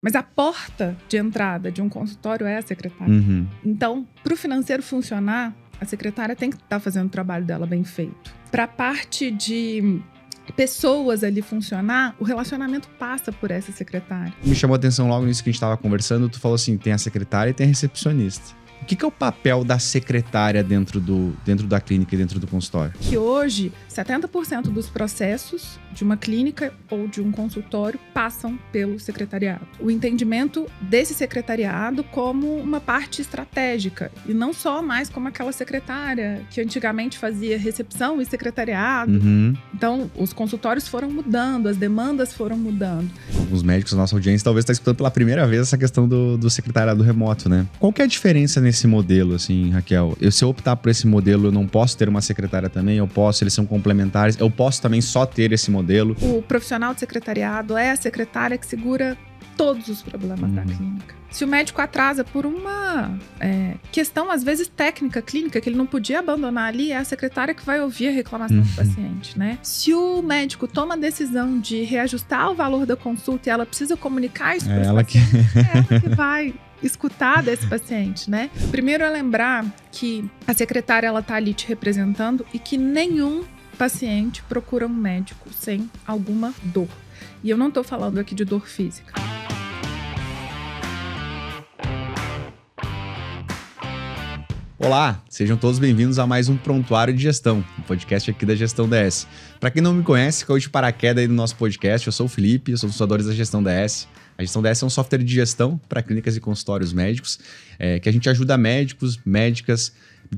Mas a porta de entrada de um consultório é a secretária. Então, para o financeiro funcionar, a secretária tem que estar fazendo o trabalho dela bem feito. Para a parte de pessoas ali funcionar, o relacionamento passa por essa secretária. Me chamou a atenção logo nisso que a gente estava conversando, tu falou assim, tem a secretária e tem a recepcionista. O que é o papel da secretária dentro da clínica e dentro do consultório? Que hoje, 70% dos processos de uma clínica ou de um consultório passam pelo secretariado. O entendimento desse secretariado como uma parte estratégica e não só mais como aquela secretária que antigamente fazia recepção e secretariado. Então, os consultórios foram mudando, as demandas foram mudando. Os médicos da nossa audiência talvez estão escutando pela primeira vez essa questão do secretariado remoto, né? Qual que é a diferença nesse modelo, assim, Raquel? Se eu optar por esse modelo, eu não posso ter uma secretária também? Eu posso, eles são complementares? Eu posso também só ter esse modelo? O profissional de secretariado é a secretária que segura todos os problemas da clínica. Se o médico atrasa por uma questão, às vezes, técnica clínica, que ele não podia abandonar ali, é a secretária que vai ouvir a reclamação do paciente, né? Se o médico toma a decisão de reajustar o valor da consulta e ela precisa comunicar isso para o paciente, é ela que vai escutar desse paciente, né? Primeiro é lembrar que a secretária, ela tá ali te representando e que nenhum paciente procura um médico sem alguma dor. E eu não tô falando aqui de dor física. Olá, sejam todos bem-vindos a mais um Prontuário de Gestão, um podcast aqui da Gestão DS. Para quem não me conhece, caiu de paraquedas aí no nosso podcast, eu sou o Felipe, eu sou um dos fundadores da Gestão DS. A Gestão DS é um software de gestão para clínicas e consultórios médicos, que a gente ajuda médicos, médicas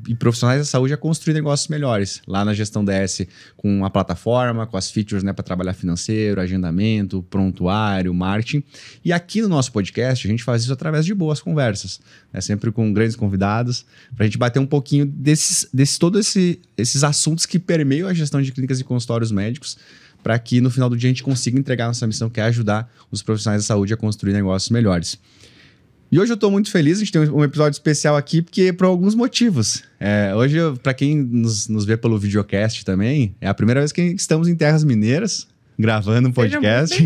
e profissionais da saúde a construir negócios melhores. Lá na Gestão DS, com a plataforma, com as features, né, para trabalhar financeiro, agendamento, prontuário, marketing. E aqui no nosso podcast, a gente faz isso através de boas conversas, né, sempre com grandes convidados, para a gente bater um pouquinho todos esses assuntos que permeiam a gestão de clínicas e consultórios médicos, para que no final do dia a gente consiga entregar nossa missão, que é ajudar os profissionais da saúde a construir negócios melhores. E hoje eu estou muito feliz, a gente tem um episódio especial aqui, porque por alguns motivos. Hoje, para quem nos vê pelo videocast também, é a primeira vez que estamos em terras mineiras, gravando um podcast.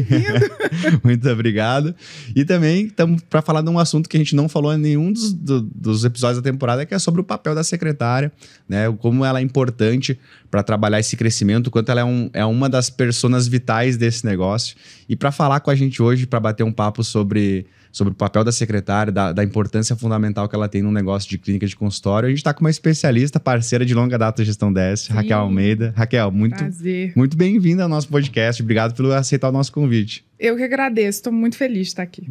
Muito obrigado. E também estamos para falar de um assunto que a gente não falou em nenhum dos episódios da temporada, que é sobre o papel da secretária, né? Como ela é importante para trabalhar esse crescimento, o quanto ela é uma das personas vitais desse negócio. E para falar com a gente hoje, para bater um papo sobre o papel da secretária, da importância fundamental que ela tem no negócio de clínica de consultório, a gente está com uma especialista, parceira de longa data da Gestão DS, Raquel Almeida. Raquel, muito bem-vinda ao nosso podcast. Obrigado por aceitar o nosso convite. Eu que agradeço, estou muito feliz de estar aqui.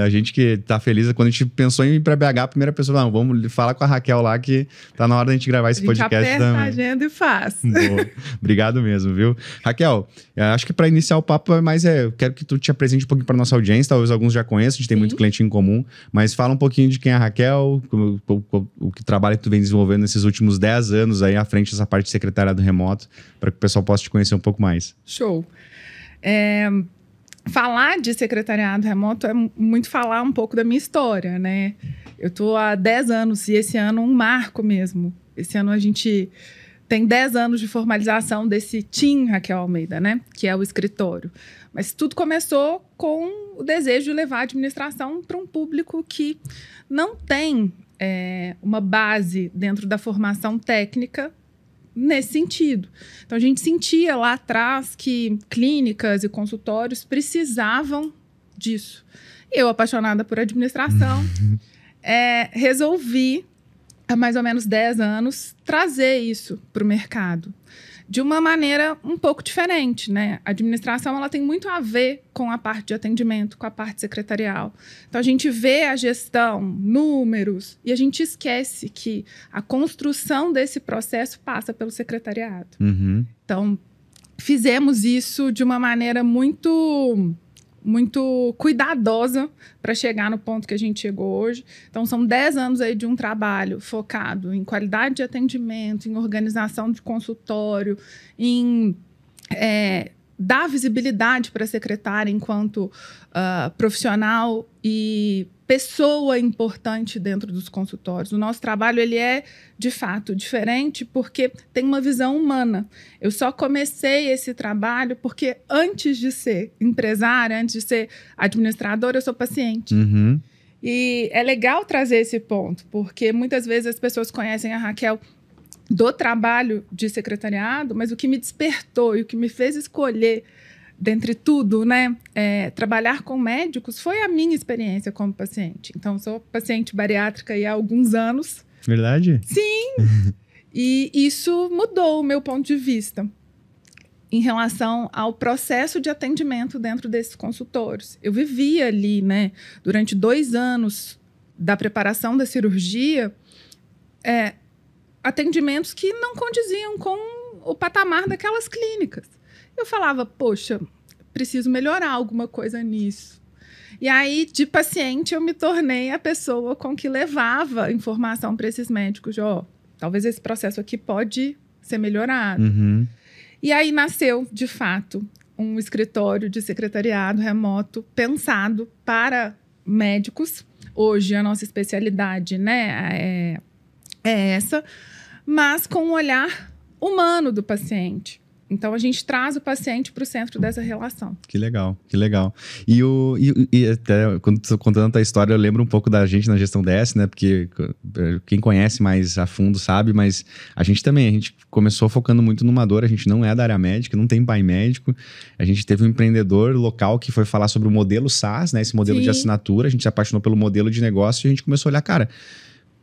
A gente que tá feliz, quando a gente pensou em ir para BH, a primeira pessoa, não, vamos falar com a Raquel lá, que tá na hora da gente gravar esse podcast também. A gente aperta a agenda e faz. Boa. Obrigado mesmo, viu? Raquel, acho que para iniciar o papo, eu quero que tu te apresente um pouquinho para nossa audiência, talvez alguns já conheçam, a gente tem muito cliente em comum, mas fala um pouquinho de quem é a Raquel, o que trabalho que tu vem desenvolvendo nesses últimos 10 anos aí à frente dessa parte de secretariado remoto, para que o pessoal possa te conhecer um pouco mais. Show. Falar de secretariado remoto é muito falar um pouco da minha história, né? Eu estou há 10 anos e esse ano um marco mesmo. Esse ano a gente tem 10 anos de formalização desse team Raquel Almeida, né? Que é o escritório. Mas tudo começou com o desejo de levar a administração para um público que não tem uma base dentro da formação técnica nesse sentido. Então, a gente sentia lá atrás que clínicas e consultórios precisavam disso. Eu, apaixonada por administração, resolvi, há mais ou menos 10 anos, trazer isso para o mercado de uma maneira um pouco diferente, né? A administração, ela tem muito a ver com a parte de atendimento, com a parte secretarial. Então, a gente vê a gestão, números, e a gente esquece que a construção desse processo passa pelo secretariado. Então, fizemos isso de uma maneira muito cuidadosa para chegar no ponto que a gente chegou hoje. Então, são 10 anos aí de um trabalho focado em qualidade de atendimento, em organização de consultório, em dar visibilidade para a secretária enquanto profissional e pessoa importante dentro dos consultórios. O nosso trabalho ele é, de fato, diferente porque tem uma visão humana. Eu só comecei esse trabalho porque antes de ser empresária, antes de ser administradora, eu sou paciente. Uhum. E é legal trazer esse ponto, porque muitas vezes as pessoas conhecem a Raquel do trabalho de secretariado, mas o que me despertou e o que me fez escolher, dentre tudo, né, trabalhar com médicos, foi a minha experiência como paciente. Então, sou paciente bariátrica há alguns anos. Verdade? Sim! E isso mudou o meu ponto de vista em relação ao processo de atendimento dentro desses consultórios. Eu vivia ali, né, durante 2 anos da preparação da cirurgia, atendimentos que não condiziam com o patamar daquelas clínicas. Eu falava, poxa, preciso melhorar alguma coisa nisso. E aí, de paciente, eu me tornei a pessoa com que levava informação para esses médicos de, talvez esse processo aqui pode ser melhorado. Uhum. E aí nasceu, de fato, um escritório de secretariado remoto pensado para médicos. Hoje, a nossa especialidade, né, é essa, mas com um olhar humano do paciente. Então, a gente traz o paciente para o centro dessa relação. Que legal, que legal. E até quando estou contando a tua história, eu lembro um pouco da gente na gestão DS, né? Porque quem conhece mais a fundo sabe, mas a gente começou focando muito numa dor, a gente não é da área médica, não tem pai médico. A gente teve um empreendedor local que foi falar sobre o modelo SaaS, né? Esse modelo Sim. de assinatura, a gente se apaixonou pelo modelo de negócio e a gente começou a olhar, cara,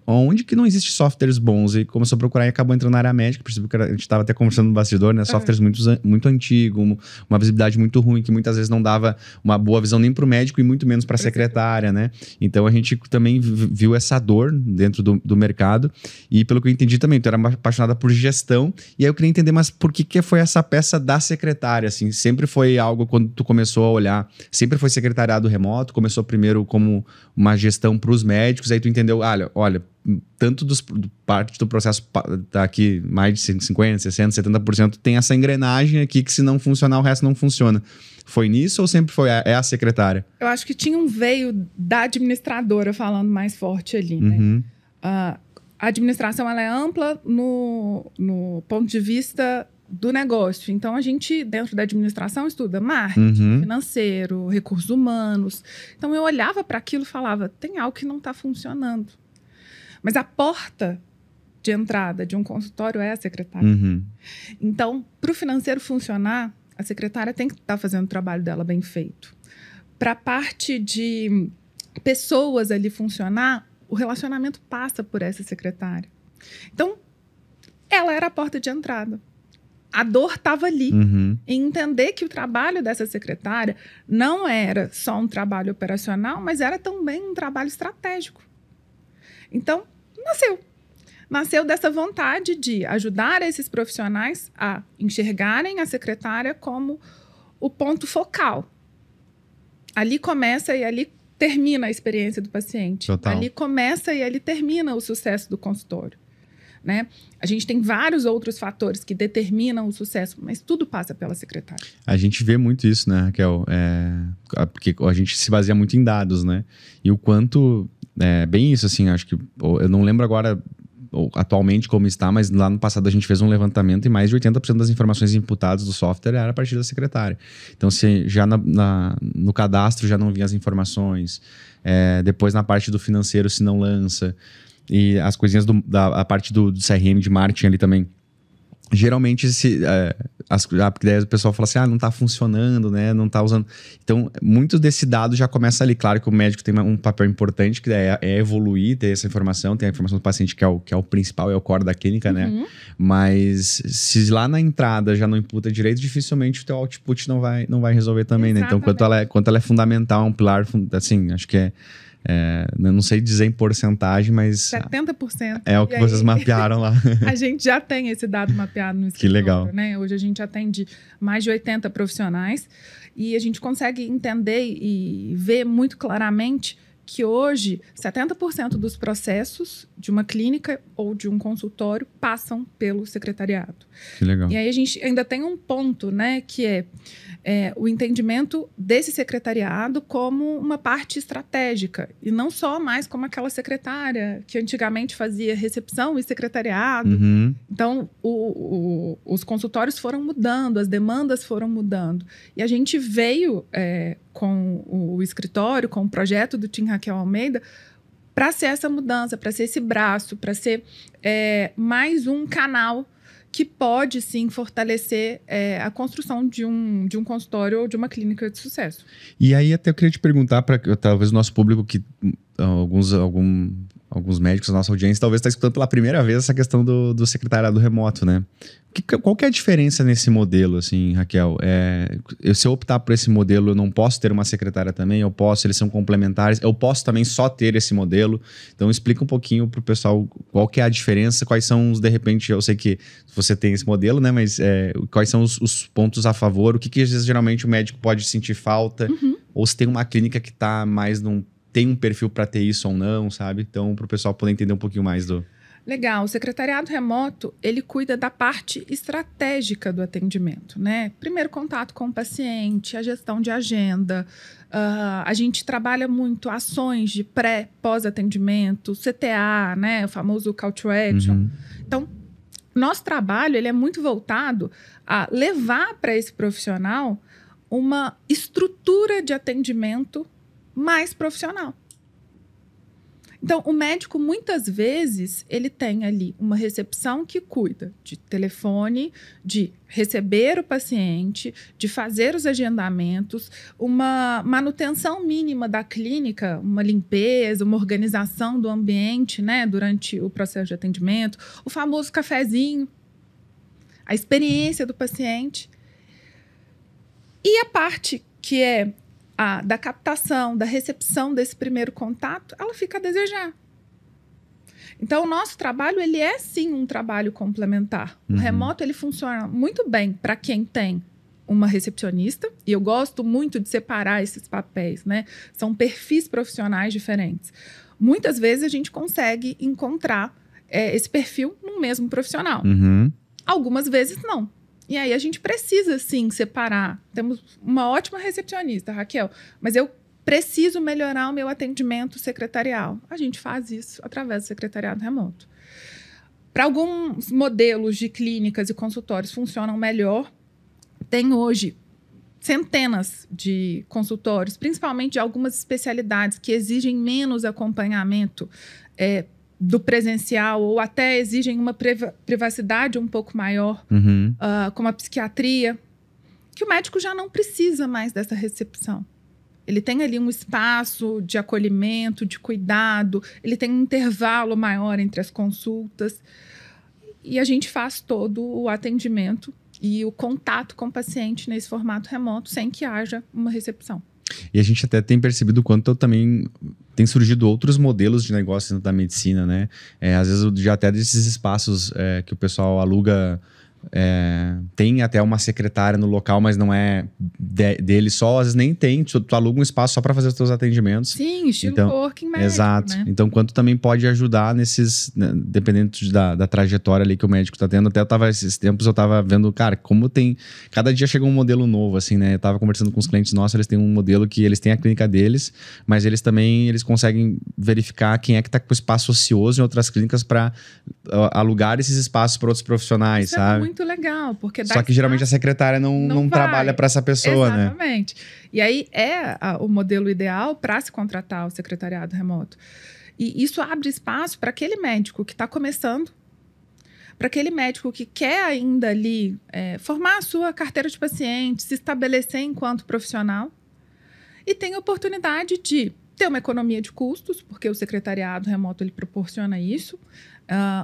onde que não existe softwares bons? E começou a procurar e acabou entrando na área médica. Percebeu que a gente estava até conversando no bastidor, né? Softwares muito antigos, uma visibilidade muito ruim, que muitas vezes não dava uma boa visão nem para o médico e muito menos para a secretária, né? Então a gente também viu essa dor dentro do mercado. E pelo que eu entendi também, tu era apaixonada por gestão. E aí eu queria entender, mas por que foi essa peça da secretária? Assim, sempre foi algo quando tu começou a olhar, sempre foi secretariado remoto, começou primeiro como uma gestão para os médicos, aí tu entendeu, olha, tanto parte do processo tá aqui, mais de 50%, 60%, 70%, tem essa engrenagem aqui que se não funcionar, o resto não funciona. Foi nisso ou sempre foi a secretária? Eu acho que tinha um veio da administradora falando mais forte ali, Uhum. né? A administração, ela é ampla no ponto de vista do negócio. Então, a gente, dentro da administração, estuda marketing, financeiro, recursos humanos. Então, eu olhava para aquilo e falava, tem algo que não está funcionando. Mas a porta de entrada de um consultório é a secretária. Uhum. Então, para o financeiro funcionar, a secretária tem que estar fazendo o trabalho dela bem feito. Para a parte de pessoas ali funcionar, o relacionamento passa por essa secretária. Então, ela era a porta de entrada. A dor estava ali. Uhum. Em entender que o trabalho dessa secretária não era só um trabalho operacional, mas era também um trabalho estratégico. Então, nasceu dessa vontade de ajudar esses profissionais a enxergarem a secretária como o ponto focal. Ali começa e ali termina a experiência do paciente. Total. Ali começa e ali termina o sucesso do consultório, né? A gente tem vários outros fatores que determinam o sucesso, mas tudo passa pela secretária. A gente vê muito isso, né, Raquel? Porque a gente se baseia muito em dados, né? E o quanto... bem isso, assim, acho que... Eu não lembro agora atualmente como está, mas lá no passado a gente fez um levantamento e mais de 80% das informações imputadas do software era a partir da secretária. Então, se já no cadastro já não vinha as informações, depois na parte do financeiro se não lança, e as coisinhas a parte do CRM de marketing ali também. Geralmente, porque daí o pessoal fala assim, não está funcionando, né? Não está usando. Então, muito desse dado já começa ali. Claro que o médico tem um papel importante, que é evoluir, ter essa informação, ter a informação do paciente, que é o principal, é o core da clínica, né? Mas se lá na entrada já não imputa direito, dificilmente o teu output não vai resolver também, né? Então, quanto ela é fundamental, um pilar, assim, acho que não sei dizer em porcentagem, mas... 70%. É o que vocês mapearam lá. A gente já tem esse dado mapeado no escritório. Que legal. Né? Hoje a gente atende mais de 80 profissionais e a gente consegue entender e ver muito claramente que hoje 70% dos processos de uma clínica ou de um consultório passam pelo secretariado. Que legal. E aí a gente ainda tem um ponto, né, que é o entendimento desse secretariado como uma parte estratégica e não só mais como aquela secretária que antigamente fazia recepção e secretariado. Uhum. Então, os consultórios foram mudando, as demandas foram mudando. E a gente veio com o escritório, com o projeto do Tim Raquel Almeida, para ser essa mudança, para ser esse braço, para ser mais um canal que pode, sim, fortalecer a construção de um consultório ou de uma clínica de sucesso. E aí até eu queria te perguntar, para talvez o nosso público, que alguns médicos da nossa audiência talvez está escutando pela primeira vez essa questão do secretariado remoto, né? Qual que é a diferença nesse modelo, assim, Raquel? Se eu optar por esse modelo, eu não posso ter uma secretária também? Eu posso, eles são complementares? Eu posso também só ter esse modelo? Então, explica um pouquinho para o pessoal qual que é a diferença, quais são os, de repente, eu sei que você tem esse modelo, né? Mas quais são os pontos a favor? O que às vezes, geralmente, o médico pode sentir falta? Uhum. Ou se tem uma clínica que está mais tem um perfil para ter isso ou não, sabe? Então, para o pessoal poder entender um pouquinho mais do... Legal. O secretariado remoto, ele cuida da parte estratégica do atendimento, né? Primeiro contato com o paciente, a gestão de agenda. A gente trabalha muito ações de pós-atendimento, CTA, né? O famoso call to action. Uhum. Então, nosso trabalho, ele é muito voltado a levar para esse profissional uma estrutura de atendimento mais profissional. Então, o médico, muitas vezes, ele tem ali uma recepção que cuida de telefone, de receber o paciente, de fazer os agendamentos, uma manutenção mínima da clínica, uma limpeza, uma organização do ambiente, né, durante o processo de atendimento, o famoso cafezinho, a experiência do paciente. E a parte que é da captação, da recepção desse primeiro contato, ela fica a desejar. Então, o nosso trabalho, ele é sim um trabalho complementar. Uhum. O remoto, ele funciona muito bem para quem tem uma recepcionista, e eu gosto muito de separar esses papéis, né? São perfis profissionais diferentes. Muitas vezes a gente consegue encontrar esse perfil no mesmo profissional. Uhum. Algumas vezes não. E aí a gente precisa, sim, separar. Temos uma ótima recepcionista, Raquel, mas eu preciso melhorar o meu atendimento secretarial. A gente faz isso através do secretariado remoto. Para alguns modelos de clínicas e consultórios funcionam melhor. Tem hoje centenas de consultórios, principalmente de algumas especialidades que exigem menos acompanhamento do presencial ou até exigem uma privacidade um pouco maior, Uhum. Como a psiquiatria, que o médico já não precisa mais dessa recepção. Ele tem ali um espaço de acolhimento, de cuidado, ele tem um intervalo maior entre as consultas e a gente faz todo o atendimento e o contato com o paciente nesse formato remoto sem que haja uma recepção. E a gente até tem percebido o quanto também tem surgido outros modelos de negócio dentro da medicina, né? Às vezes, já até desses espaços que o pessoal aluga, tem até uma secretária no local, mas não é dele só, às vezes nem tem, tu aluga um espaço só para fazer os teus atendimentos. Sim, estilo coworking médico, exato, né? Então, quanto também pode ajudar nesses, né, dependendo da trajetória ali que o médico tá tendo. Até esses tempos eu tava vendo, cara, como tem, cada dia chega um modelo novo, assim, né? Eu tava conversando com os clientes nossos, eles têm um modelo que eles têm a clínica deles, mas eles conseguem verificar quem é que tá com espaço ocioso em outras clínicas para alugar esses espaços para outros profissionais, Isso sabe? É muito legal, porque só que geralmente a secretária não trabalha para essa pessoa, né? Exatamente. E aí o modelo ideal para se contratar o secretariado remoto. E isso abre espaço para aquele médico que está começando, para aquele médico que quer ainda ali formar a sua carteira de paciente, se estabelecer enquanto profissional e tem a oportunidade de ter uma economia de custos, porque o secretariado remoto ele proporciona isso.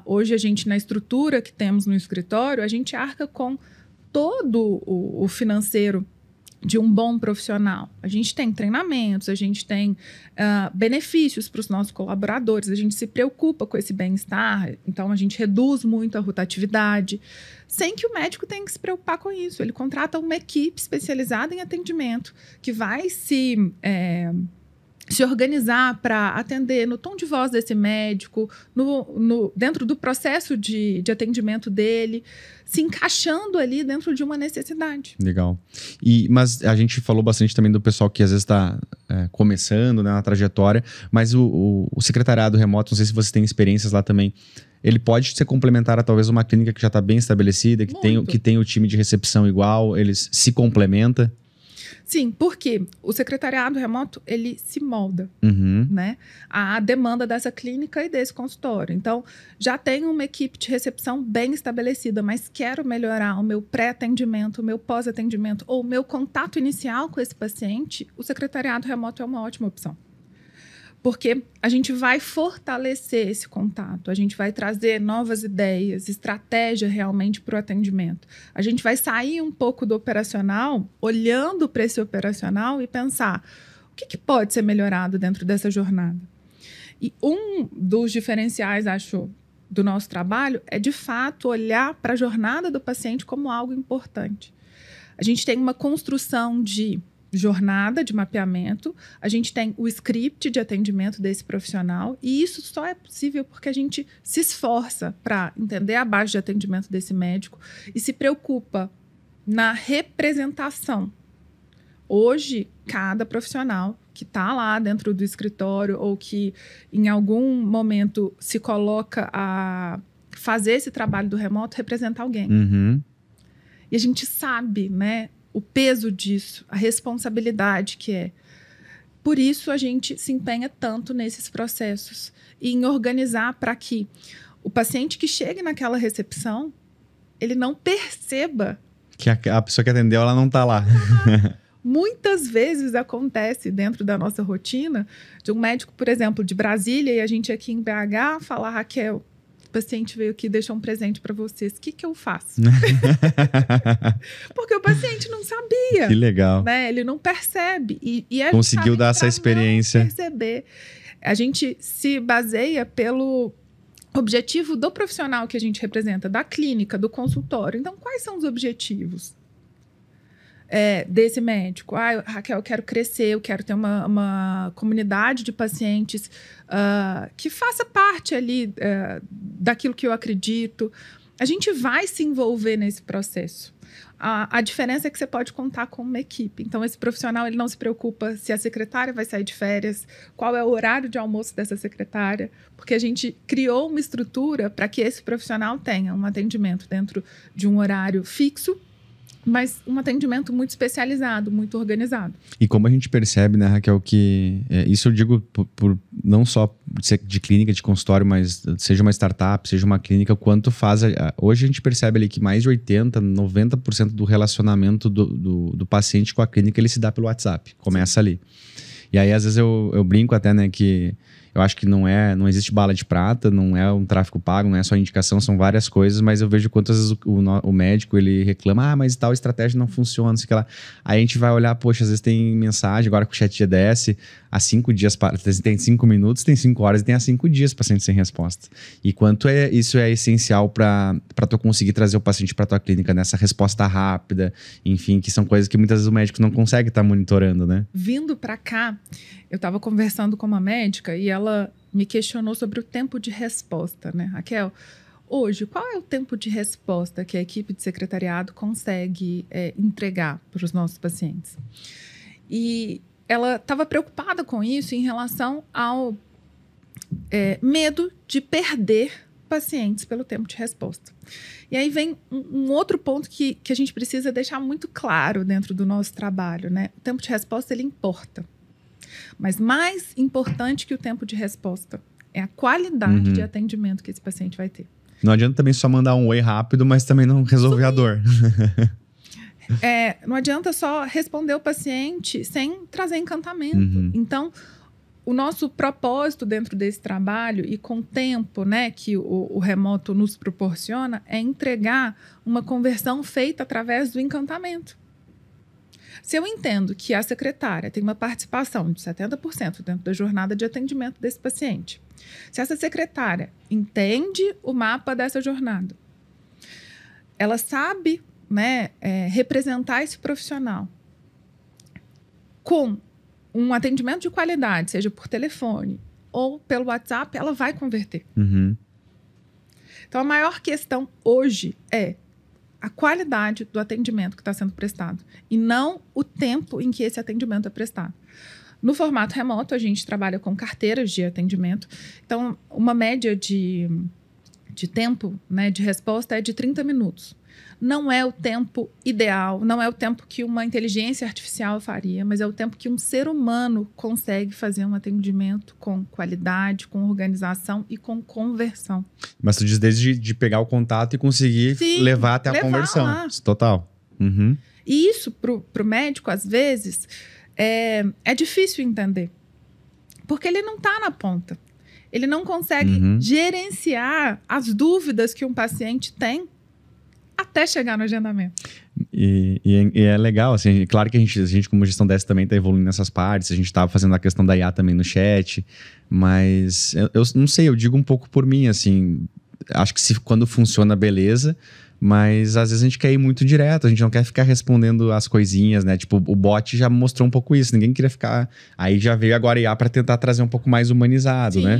Hoje a gente, na estrutura que temos no escritório, a gente arca com todo o financeiro de um bom profissional. A gente tem treinamentos, a gente tem benefícios para os nossos colaboradores, a gente se preocupa com esse bem-estar, então a gente reduz muito a rotatividade, sem que o médico tenha que se preocupar com isso. Ele contrata uma equipe especializada em atendimento, que vai se se organizar para atender no tom de voz desse médico, dentro do processo de atendimento dele, se encaixando ali dentro de uma necessidade. Legal. Mas a gente falou bastante também do pessoal que às vezes está começando, né, na trajetória, mas o secretariado remoto, não sei se você tem experiências lá também, ele pode ser complementar a talvez uma clínica que já está bem estabelecida, que tem o time de recepção igual, eles se complementam? Sim, porque o secretariado remoto, ele se molda, né, à demanda dessa clínica e desse consultório. Então, já tenho uma equipe de recepção bem estabelecida, mas quero melhorar o meu pré-atendimento, o meu pós-atendimento ou o meu contato inicial com esse paciente, o secretariado remoto é uma ótima opção. Porque a gente vai fortalecer esse contato, a gente vai trazer novas ideias, estratégia realmente para o atendimento. A gente vai sair um pouco do operacional, olhando para esse operacional e pensar o que pode ser melhorado dentro dessa jornada. E um dos diferenciais, acho, do nosso trabalho é, de fato, olhar para a jornada do paciente como algo importante. A gente tem uma construção de jornada de mapeamento, a gente tem o script de atendimento desse profissional e isso só é possível porque a gente se esforça para entender a base de atendimento desse médico e se preocupa na representação. Hoje, cada profissional que está lá dentro do escritório ou que em algum momento se coloca a fazer esse trabalho do remoto representa alguém. E a gente sabe, né, o peso disso, a responsabilidade que é. Por isso, a gente se empenha tanto nesses processos e em organizar para que o paciente que chegue naquela recepção, ele não perceba que a pessoa que atendeu, ela não está lá. Muitas vezes acontece dentro da nossa rotina de um médico, por exemplo, de Brasília, e a gente aqui em BH falar, Raquel, o paciente veio aqui e deixou um presente para vocês. O que eu faço? Porque o paciente não sabia. Que legal. Né? Ele não percebe. E é conseguiu dar essa experiência. Não perceber. A gente se baseia pelo objetivo do profissional que a gente representa, da clínica, do consultório. Então, quais são os objetivos desse médico? Raquel, eu quero crescer, eu quero ter uma comunidade de pacientes que faça parte ali daquilo que eu acredito. A gente vai se envolver nesse processo. A diferença é que você pode contar com uma equipe. Então, esse profissional ele não se preocupa se a secretária vai sair de férias, qual é o horário de almoço dessa secretária, porque a gente criou uma estrutura para que esse profissional tenha um atendimento dentro de um horário fixo, mas um atendimento muito especializado, muito organizado. E como a gente percebe, né, Raquel, que isso eu digo por não só de clínica, de consultório, mas seja uma startup, seja uma clínica, o quanto faz... Hoje a gente percebe ali que mais de 80%, 90% do relacionamento do paciente com a clínica, ele se dá pelo WhatsApp, começa ali. E aí, às vezes, eu brinco até, né, que eu acho que não existe bala de prata, não é um tráfego pago, não é só indicação, são várias coisas, mas eu vejo quantas vezes o médico, ele reclama, mas tal estratégia não funciona, não sei o que lá. Aí a gente vai olhar, poxa, às vezes tem mensagem, agora com o chat GDS, há 5 dias, tem 5 minutos, tem 5 horas, e tem há 5 dias paciente sem resposta. E quanto isso é essencial para tu conseguir trazer o paciente para tua clínica, nessa resposta rápida, enfim, que são coisas que muitas vezes o médico não consegue estar monitorando, né? Vindo para cá, eu estava conversando com uma médica e ela me questionou sobre o tempo de resposta, né? Raquel, hoje, qual é o tempo de resposta que a equipe de secretariado consegue entregar para os nossos pacientes? E ela estava preocupada com isso em relação ao medo de perder pacientes pelo tempo de resposta. E aí vem um outro ponto que a gente precisa deixar muito claro dentro do nosso trabalho, né? O tempo de resposta, ele importa. Mas mais importante que o tempo de resposta é a qualidade de atendimento que esse paciente vai ter. Não adianta também só mandar um oi rápido, mas também não resolver a dor. Não adianta só responder o paciente sem trazer encantamento. Então, o nosso propósito dentro desse trabalho e com o tempo, né, que o remoto nos proporciona é entregar uma conversão feita através do encantamento. Se eu entendo que a secretária tem uma participação de 70% dentro da jornada de atendimento desse paciente, se essa secretária entende o mapa dessa jornada, ela sabe, né, representar esse profissional com um atendimento de qualidade, seja por telefone ou pelo WhatsApp, ela vai converter. Uhum. Então, a maior questão hoje é a qualidade do atendimento que está sendo prestado e não o tempo em que esse atendimento é prestado. No formato remoto, a gente trabalha com carteiras de atendimento. Então, uma média de tempo, né, de resposta é de 30 minutos. Não é o tempo ideal, não é o tempo que uma inteligência artificial faria, mas é o tempo que um ser humano consegue fazer um atendimento com qualidade, com organização e com conversão. Mas tu diz desde de pegar o contato e conseguir levar até a conversão. Lá. Total. Uhum. E isso, pro médico, às vezes, é difícil entender. Porque ele não está na ponta. Ele não consegue gerenciar as dúvidas que um paciente tem até chegar no agendamento. E é legal, assim, claro que a gente como gestão DS também está evoluindo nessas partes, a gente estava fazendo a questão da IA também no chat, mas eu não sei, eu digo um pouco por mim, assim, acho que quando funciona, beleza, mas às vezes a gente quer ir muito direto, a gente não quer ficar respondendo as coisinhas, né? Tipo, o bot já mostrou um pouco isso, ninguém queria ficar... Aí já veio agora a IA para tentar trazer um pouco mais humanizado, né?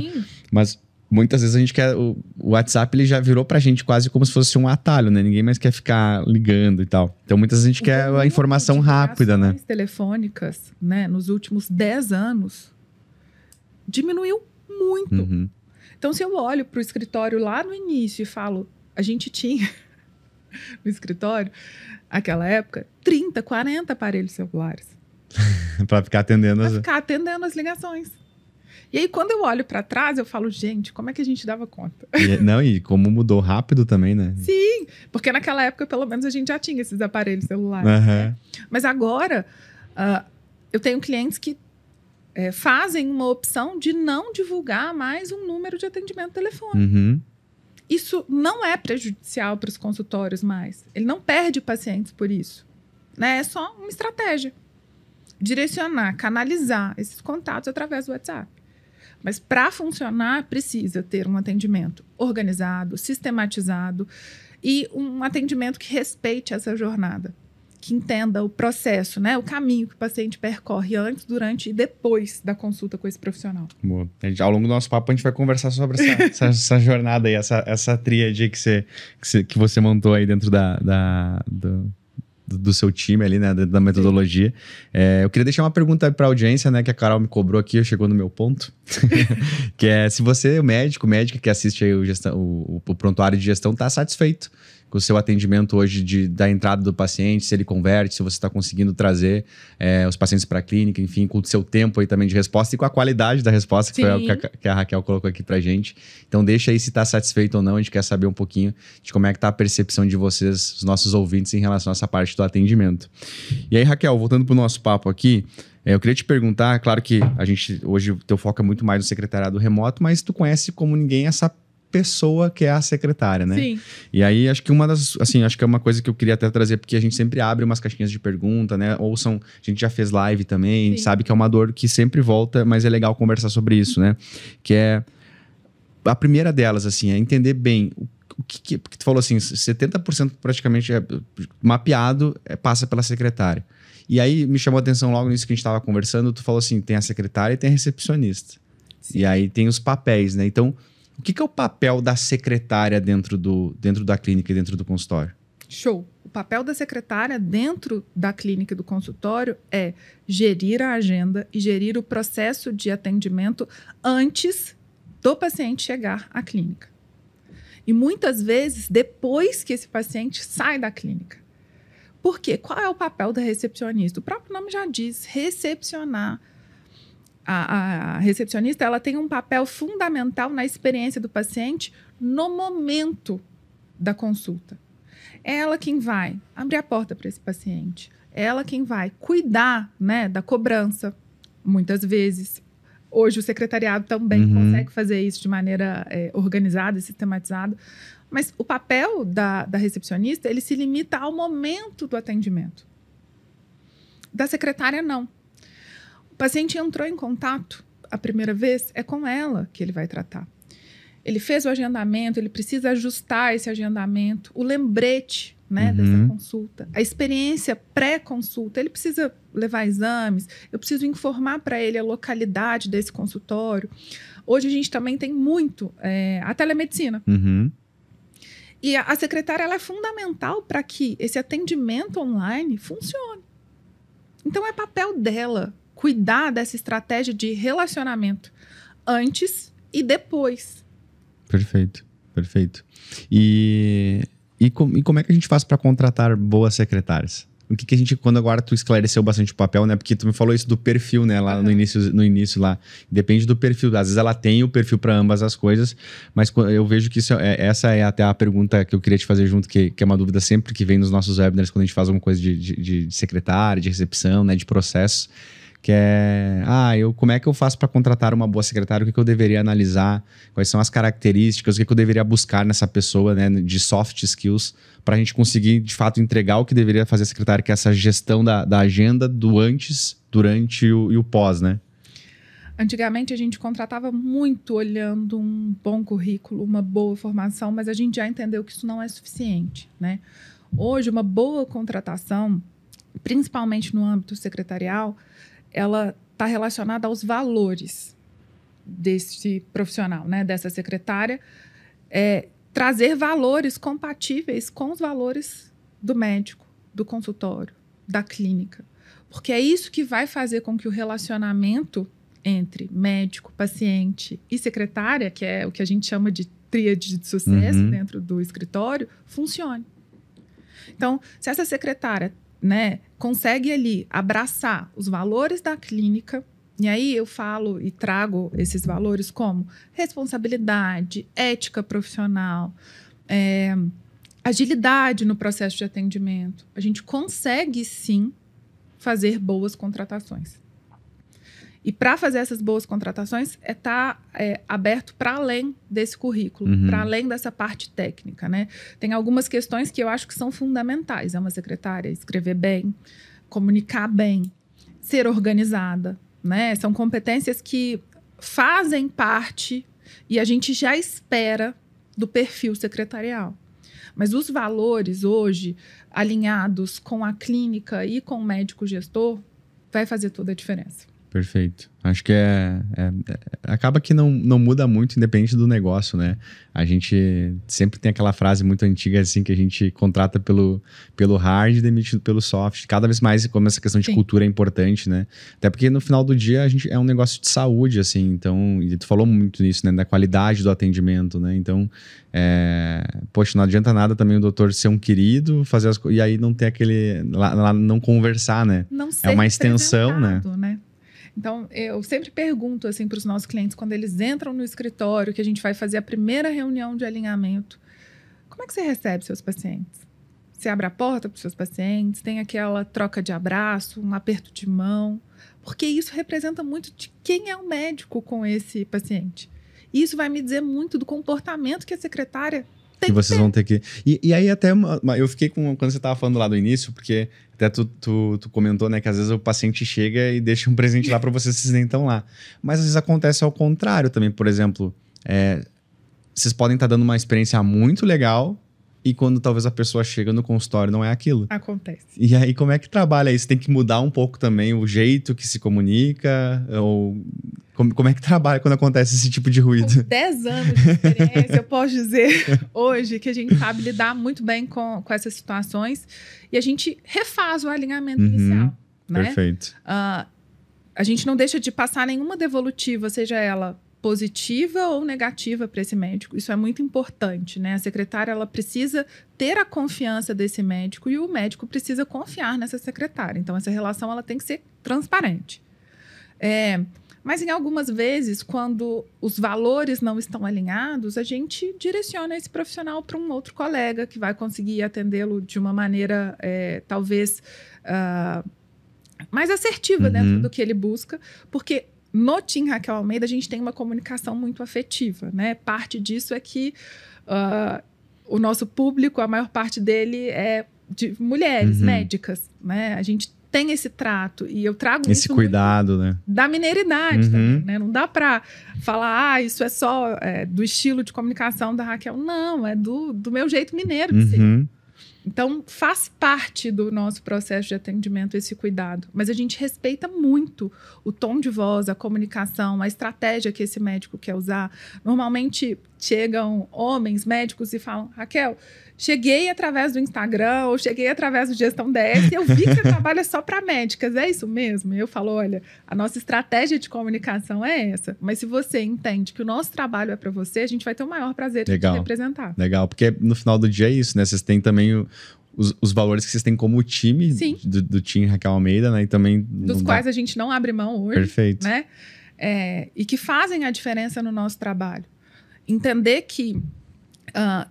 Mas muitas vezes a gente quer... O WhatsApp, ele já virou pra gente quase como se fosse um atalho, né? Ninguém mais quer ficar ligando e tal. Então, muitas vezes a gente quer a informação rápida, né? As telefônicas, né? Nos últimos 10 anos, diminuiu muito. Então, se eu olho pro escritório lá no início e falo... A gente tinha... no escritório, naquela época, 30, 40 aparelhos celulares. Para ficar atendendo as ligações. E aí, quando eu olho para trás, eu falo, gente, como é que a gente dava conta? E como mudou rápido também, né? Sim, porque naquela época, pelo menos, a gente já tinha esses aparelhos celulares. Né? Mas agora, eu tenho clientes que fazem uma opção de não divulgar mais um número de atendimento telefônico. Isso não é prejudicial para os consultórios mais. Ele não perde pacientes por isso. Né? É só uma estratégia. Direcionar, canalizar esses contatos através do WhatsApp. Mas para funcionar, precisa ter um atendimento organizado, sistematizado e um atendimento que respeite essa jornada. Que entenda o processo, né? O caminho que o paciente percorre antes, durante e depois da consulta com esse profissional. Boa. Ao longo do nosso papo, a gente vai conversar sobre essa jornada aí, essa tríade que você montou aí dentro do seu time ali, né? Da metodologia. Eu queria deixar uma pergunta para a audiência, né? Que a Carol me cobrou aqui, chegou no meu ponto. Que é se você, médica que assiste aí o prontuário de gestão, está satisfeito com o seu atendimento hoje da entrada do paciente, se ele converte, se você está conseguindo trazer os pacientes para a clínica, enfim, com o seu tempo aí também de resposta e com a qualidade da resposta, que foi algo que a Raquel colocou aqui pra gente. Então deixa aí se está satisfeito ou não, a gente quer saber um pouquinho de como é que está a percepção de vocês, os nossos ouvintes, em relação a essa parte do atendimento. E aí, Raquel, voltando pro nosso papo aqui, eu queria te perguntar, claro que hoje o teu foco é muito mais no secretariado remoto, mas tu conhece como ninguém essa pessoa que é a secretária, né? Sim. E aí, acho que acho que é uma coisa que eu queria até trazer, porque a gente sempre abre umas caixinhas de pergunta, né? A gente já fez live também, a gente sabe que é uma dor que sempre volta, mas é legal conversar sobre isso, né? Que é a primeira delas, assim, é entender bem porque tu falou assim, 70% praticamente mapeado passa pela secretária. E aí me chamou a atenção logo nisso que a gente estava conversando, tu falou assim, tem a secretária e tem a recepcionista. Sim. E aí tem os papéis, né? Então, o que é o papel da secretária dentro da clínica e dentro do consultório? Show. O papel da secretária dentro da clínica e do consultório é gerir a agenda e gerir o processo de atendimento antes do paciente chegar à clínica. E muitas vezes depois que esse paciente sai da clínica. Por quê? Qual é o papel da recepcionista? O próprio nome já diz, recepcionar. A recepcionista, ela tem um papel fundamental na experiência do paciente no momento da consulta. É ela quem vai abrir a porta para esse paciente. É ela quem vai cuidar, né, da cobrança, muitas vezes. Hoje o secretariado também consegue fazer isso de maneira organizada e sistematizada. Mas o papel da recepcionista, ele se limita ao momento do atendimento. Da secretária, não. O paciente entrou em contato a primeira vez, é com ela que ele vai tratar. Ele fez o agendamento, ele precisa ajustar esse agendamento, o lembrete, né, dessa consulta, a experiência pré-consulta, ele precisa levar exames, eu preciso informar para ele a localidade desse consultório. Hoje a gente também tem muito a telemedicina. E a secretária ela é fundamental para que esse atendimento online funcione. Então é papel dela cuidar dessa estratégia de relacionamento antes e depois. Perfeito, perfeito. E como é que a gente faz para contratar boas secretárias? O que a gente, quando agora tu esclareceu bastante o papel, né? Porque tu me falou isso do perfil, né? Lá no início lá. Depende do perfil. Às vezes ela tem o perfil para ambas as coisas, mas eu vejo que essa é até a pergunta que eu queria te fazer junto, que é uma dúvida sempre que vem nos nossos webinars quando a gente faz alguma coisa de secretária, de recepção, né? De processo. Que é, como é que eu faço para contratar uma boa secretária? O que eu deveria analisar? Quais são as características? O que eu deveria buscar nessa pessoa, né, de soft skills, para a gente conseguir, de fato, entregar o que deveria fazer a secretária, que é essa gestão da agenda do antes, durante e o pós, né? Antigamente, a gente contratava muito olhando um bom currículo, uma boa formação, mas a gente já entendeu que isso não é suficiente, né? Hoje, uma boa contratação, principalmente no âmbito secretarial, ela está relacionada aos valores desse profissional, né, dessa secretária, trazer valores compatíveis com os valores do médico, do consultório, da clínica. Porque é isso que vai fazer com que o relacionamento entre médico, paciente e secretária, que é o que a gente chama de tríade de sucesso dentro do escritório, funcione. Então, se essa secretária, né, consegue ali abraçar os valores da clínica, e aí eu falo e trago esses valores como responsabilidade, ética profissional, agilidade no processo de atendimento, a gente consegue sim fazer boas contratações. E para fazer essas boas contratações é estar aberto para além desse currículo, para além dessa parte técnica, né? Tem algumas questões que eu acho que são fundamentais. É uma secretária escrever bem, comunicar bem, ser organizada, né? São competências que fazem parte e a gente já espera do perfil secretarial. Mas os valores hoje, alinhados com a clínica e com o médico gestor, vai fazer toda a diferença. Perfeito. Acho que acaba que não muda muito, independente do negócio, né? A gente sempre tem aquela frase muito antiga, assim, que a gente contrata pelo hard e demite pelo soft. Cada vez mais, como essa questão de cultura é importante, né? Até porque no final do dia a gente é um negócio de saúde, assim. Então, e tu falou muito nisso, né? Da qualidade do atendimento, né? Então, poxa, não adianta nada também o doutor ser um querido, fazer as coisas, e aí não ter aquele... lá não conversar, né? Não ser é uma extensão, né? Então, eu sempre pergunto assim, para os nossos clientes, quando eles entram no escritório, que a gente vai fazer a primeira reunião de alinhamento, como é que você recebe seus pacientes? Você abre a porta para os seus pacientes, tem aquela troca de abraço, um aperto de mão, porque isso representa muito de quem é o médico com esse paciente. E isso vai me dizer muito do comportamento que a secretária tem que vocês vão ter que... E aí até... eu fiquei quando você estava falando lá do início, porque até tu comentou, né, que às vezes o paciente chega e deixa um presente lá para vocês nem estão lá. Mas às vezes acontece ao contrário também. Por exemplo, vocês podem estar dando uma experiência muito legal e quando talvez a pessoa chega no consultório não é aquilo. Acontece. E aí como é que trabalha isso? Tem que mudar um pouco também o jeito que se comunica? Ou como é que trabalha quando acontece esse tipo de ruído? Com 10 anos de experiência, eu posso dizer hoje que a gente sabe lidar muito bem com essas situações e a gente refaz o alinhamento inicial. Né? Perfeito. A gente não deixa de passar nenhuma devolutiva, seja ela positiva ou negativa para esse médico. Isso é muito importante, né? A secretária ela precisa ter a confiança desse médico e o médico precisa confiar nessa secretária. Então, essa relação ela tem que ser transparente. Mas, em algumas vezes, quando os valores não estão alinhados, a gente direciona esse profissional para um outro colega que vai conseguir atendê-lo de uma maneira, talvez, mais assertiva dentro do que ele busca, porque no Team Raquel Almeida a gente tem uma comunicação muito afetiva, né? Parte disso é que o nosso público, a maior parte dele é de mulheres médicas, né? A gente tem esse trato. E eu trago esse isso cuidado, né? Da mineiridade também, né? Não dá para falar, isso é só do estilo de comunicação da Raquel. Não, é do meu jeito mineiro de ser. Então, faz parte do nosso processo de atendimento esse cuidado. Mas a gente respeita muito o tom de voz, a comunicação, a estratégia que esse médico quer usar. Normalmente, chegam homens médicos e falam, Raquel, cheguei através do Instagram ou cheguei através do Gestão DS e eu vi que você trabalha só para médicas. É isso mesmo? E eu falo, olha, a nossa estratégia de comunicação é essa. Mas se você entende que o nosso trabalho é para você, a gente vai ter o maior prazer de te representar. Legal, porque no final do dia é isso, né? Vocês têm também os valores que vocês têm como time do time Raquel Almeida, né? E também dos quais a gente não abre mão hoje. Perfeito. Né? E que fazem a diferença no nosso trabalho. Entender que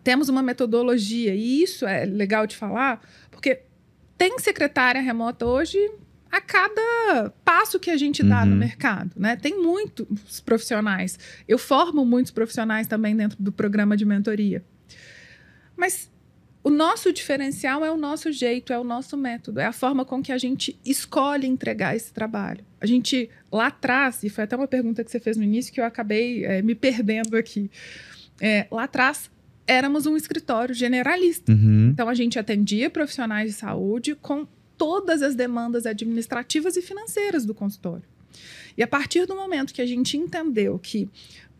temos uma metodologia, e isso é legal de falar, porque tem secretária remota hoje a cada passo que a gente dá no mercado, né? Tem muitos profissionais. Eu formo muitos profissionais também dentro do programa de mentoria. Mas o nosso diferencial é o nosso jeito, é o nosso método, é a forma com que a gente escolhe entregar esse trabalho. A gente, lá atrás, e foi até uma pergunta que você fez no início que eu acabei me perdendo aqui. Lá atrás, éramos um escritório generalista. Então, a gente atendia profissionais de saúde com todas as demandas administrativas e financeiras do consultório. E a partir do momento que a gente entendeu que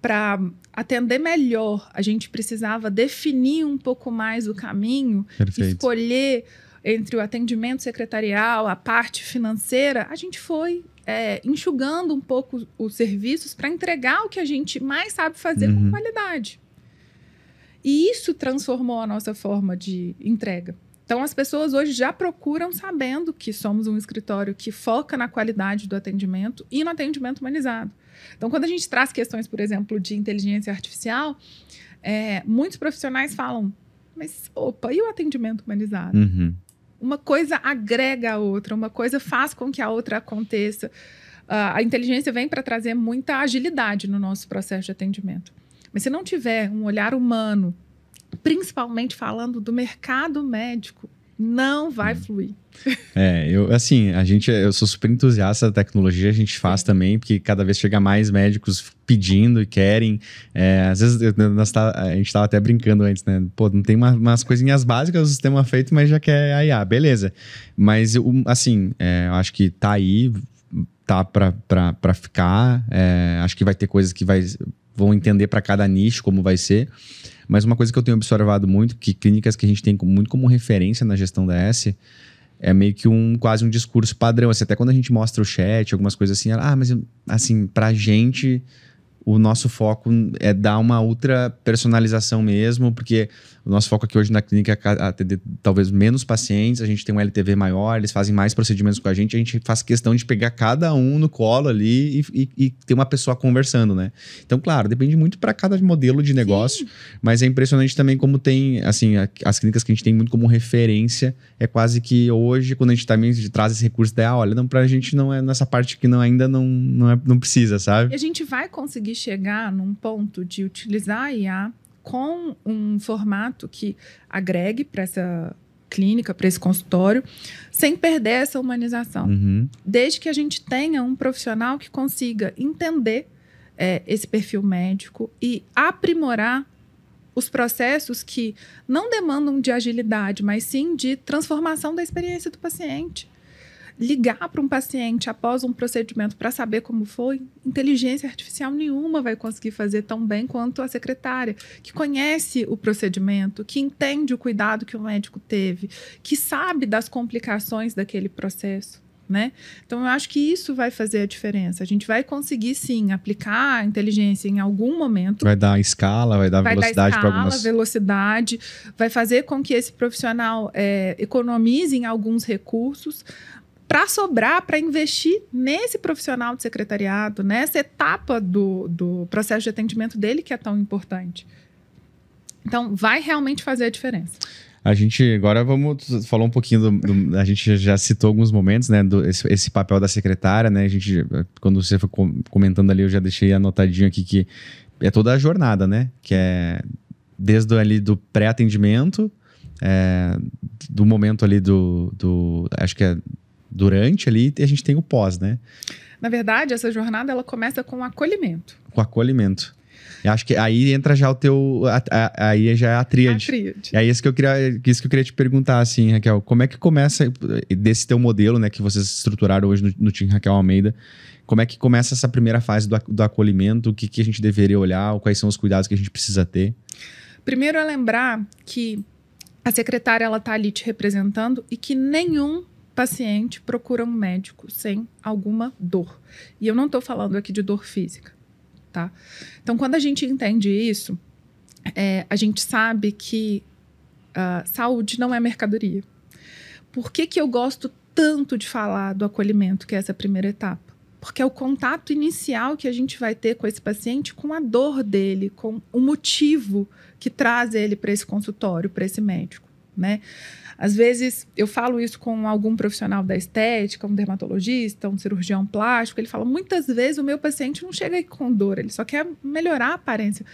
para atender melhor, a gente precisava definir um pouco mais o caminho, escolher entre o atendimento secretarial, a parte financeira, a gente foi enxugando um pouco os serviços para entregar o que a gente mais sabe fazer com qualidade. E isso transformou a nossa forma de entrega. Então, as pessoas hoje já procuram sabendo que somos um escritório que foca na qualidade do atendimento e no atendimento humanizado. Então, quando a gente traz questões, por exemplo, de inteligência artificial, muitos profissionais falam, mas, opa, e o atendimento humanizado? Uma coisa agrega a outra, uma coisa faz com que a outra aconteça. A inteligência vem para trazer muita agilidade no nosso processo de atendimento. Mas se não tiver um olhar humano, principalmente falando do mercado médico, não vai fluir. Eu sou super entusiasta da tecnologia, a gente faz também, porque cada vez chega mais médicos pedindo e querem. Às vezes, a gente estava até brincando antes, né? Pô, não tem umas coisinhas básicas do sistema feito, mas já quer a IA, beleza. Mas, eu acho que tá aí, tá pra ficar. Acho que vai ter coisas que vão entender para cada nicho como vai ser. Mas uma coisa que eu tenho observado muito, que clínicas que a gente tem muito como referência na gestão da S, é meio que quase um discurso padrão. Assim, até quando a gente mostra o chat, algumas coisas assim, mas assim, pra gente, o nosso foco é dar uma ultra personalização mesmo, porque o nosso foco aqui hoje na clínica é atender talvez menos pacientes, a gente tem um LTV maior, eles fazem mais procedimentos com a gente faz questão de pegar cada um no colo ali e ter uma pessoa conversando, né? Então, claro, depende muito para cada modelo de negócio, mas é impressionante também como tem, assim, as clínicas que a gente tem muito como referência, é quase que hoje, quando a gente também traz esse recurso, olha, não, pra gente não é nessa parte que ainda não precisa, sabe? E a gente vai conseguir chegar num ponto de utilizar a IA com um formato que agregue para essa clínica, para esse consultório, sem perder essa humanização. Desde que a gente tenha um profissional que consiga entender esse perfil médico e aprimorar os processos que não demandam de agilidade, mas sim de transformação da experiência do paciente. Ligar para um paciente após um procedimento para saber como foi, inteligência artificial nenhuma vai conseguir fazer tão bem quanto a secretária, que conhece o procedimento, que entende o cuidado que o médico teve, que sabe das complicações daquele processo, né? Então, eu acho que isso vai fazer a diferença. A gente vai conseguir, sim, aplicar a inteligência em algum momento. Vai dar escala, vai dar velocidade para algumas... velocidade, vai fazer com que esse profissional economize em alguns recursos, para sobrar, para investir nesse profissional de secretariado, nessa etapa do processo de atendimento dele que é tão importante. Então, vai realmente fazer a diferença. A gente, agora vamos falar um pouquinho a gente já citou alguns momentos, né, esse papel da secretária, né, a gente, quando você foi comentando ali, eu já deixei anotadinho aqui que é toda a jornada, né, que é desde ali do pré-atendimento, do momento ali acho que durante ali e a gente tem o pós, né? Na verdade, essa jornada ela começa com acolhimento. Com acolhimento. Eu acho que aí entra já o teu... aí já é a tríade. A tríade. É isso que eu queria te perguntar, assim, Raquel. Como é que começa, desse teu modelo, né, que vocês estruturaram hoje no Team Raquel Almeida, como é que começa essa primeira fase do acolhimento? O que a gente deveria olhar? Quais são os cuidados que a gente precisa ter? Primeiro é lembrar que a secretária ela está ali te representando e que nenhum paciente procura um médico sem alguma dor. E eu não estou falando aqui de dor física, tá? Então, quando a gente entende isso, a gente sabe que saúde não é mercadoria. Por que eu gosto tanto de falar do acolhimento, que é essa primeira etapa? Porque é o contato inicial que a gente vai ter com esse paciente, com a dor dele, com o motivo que traz ele para esse consultório, para esse médico, né? Às vezes, eu falo isso com algum profissional da estética, um dermatologista, um cirurgião plástico, ele fala, muitas vezes o meu paciente não chega aí com dor, ele só quer melhorar a aparência.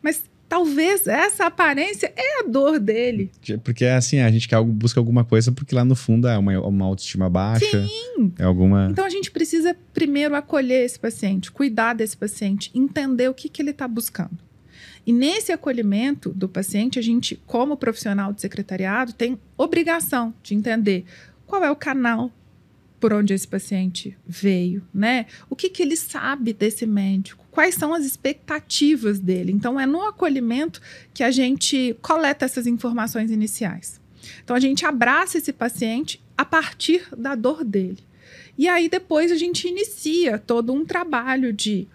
Mas talvez essa aparência é a dor dele. Porque, assim, a gente busca alguma coisa porque lá no fundo é uma autoestima baixa. Sim! É alguma... Então, a gente precisa primeiro acolher esse paciente, cuidar desse paciente, entender o que ele está buscando. E nesse acolhimento do paciente, a gente, como profissional de secretariado, tem obrigação de entender qual é o canal por onde esse paciente veio, né? O que ele sabe desse médico? Quais são as expectativas dele? Então, é no acolhimento que a gente coleta essas informações iniciais. Então, a gente abraça esse paciente a partir da dor dele. E aí, depois, a gente inicia todo um trabalho de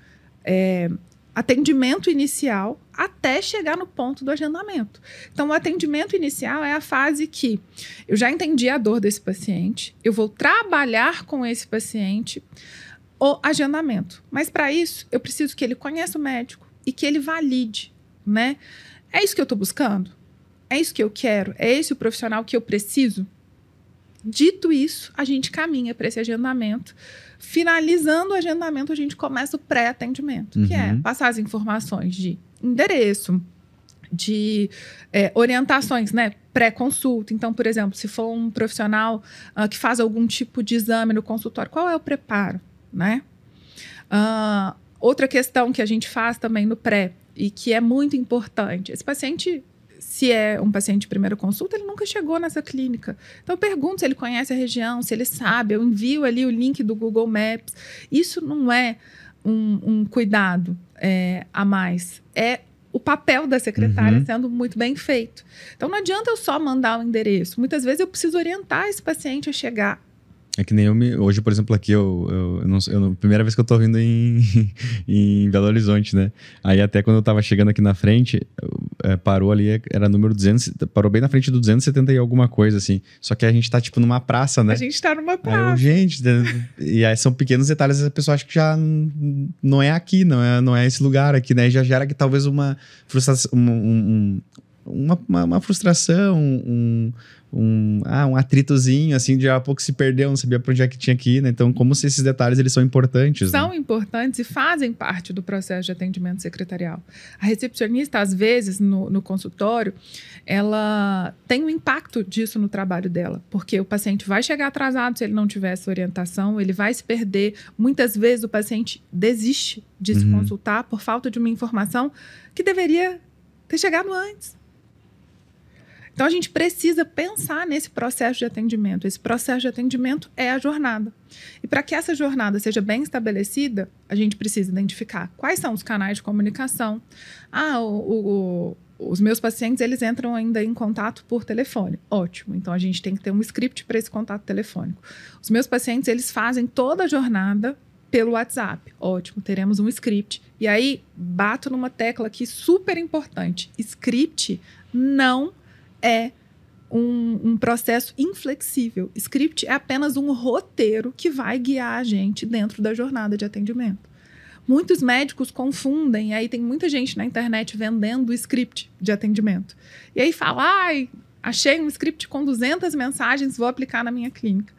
atendimento inicial até chegar no ponto do agendamento. Então, o atendimento inicial é a fase que eu já entendi a dor desse paciente, eu vou trabalhar com esse paciente o agendamento. Mas, para isso, eu preciso que ele conheça o médico e que ele valide, né? É isso que eu estou buscando? É isso que eu quero? É esse o profissional que eu preciso? Dito isso, a gente caminha para esse agendamento. Finalizando o agendamento, a gente começa o pré-atendimento, que é passar as informações de endereço, de orientações, né, pré-consulta. Então, por exemplo, se for um profissional que faz algum tipo de exame no consultório, qual é o preparo, né? Outra questão que a gente faz também no pré e que é muito importante, esse paciente, se é um paciente de primeira consulta, ele nunca chegou nessa clínica. Então, eu pergunto se ele conhece a região, se ele sabe, eu envio ali o link do Google Maps. Isso não é um cuidado a mais. É o papel da secretária sendo muito bem feito. Então, não adianta eu só mandar o endereço. Muitas vezes, eu preciso orientar esse paciente a chegar. É que nem hoje, por exemplo, aqui, primeira vez que eu tô vindo em Belo Horizonte, né? Aí até quando eu tava chegando aqui na frente, parou ali, era número 200, parou bem na frente do 270 e alguma coisa, assim. Só que a gente tá, tipo, numa praça, né? A gente tá numa praça. Aí gente, e aí são pequenos detalhes, a pessoa acha que já não é aqui, não é esse lugar aqui, né? E já gera que talvez uma frustração, uma frustração, um atritozinho, assim, de a pouco se perdeu, não sabia para onde é que tinha que ir, né? Então, como se esses detalhes, eles são importantes, São né? importantes e fazem parte do processo de atendimento secretarial. A recepcionista, às vezes, no consultório, ela tem um impacto disso no trabalho dela, porque o paciente vai chegar atrasado se ele não tiver essa orientação, ele vai se perder. Muitas vezes, o paciente desiste de se consultar por falta de uma informação que deveria ter chegado antes. Então, a gente precisa pensar nesse processo de atendimento. Esse processo de atendimento é a jornada. E para que essa jornada seja bem estabelecida, a gente precisa identificar quais são os canais de comunicação. Os meus pacientes, eles entram ainda em contato por telefone. Ótimo. Então, a gente tem que ter um script para esse contato telefônico. Os meus pacientes, eles fazem toda a jornada pelo WhatsApp. Ótimo, teremos um script. E aí, bato numa tecla aqui super importante. Script não é um processo inflexível. Script é apenas um roteiro que vai guiar a gente dentro da jornada de atendimento. Muitos médicos confundem, e aí tem muita gente na internet vendendo script de atendimento. E aí fala, achei um script com 200 mensagens, vou aplicar na minha clínica.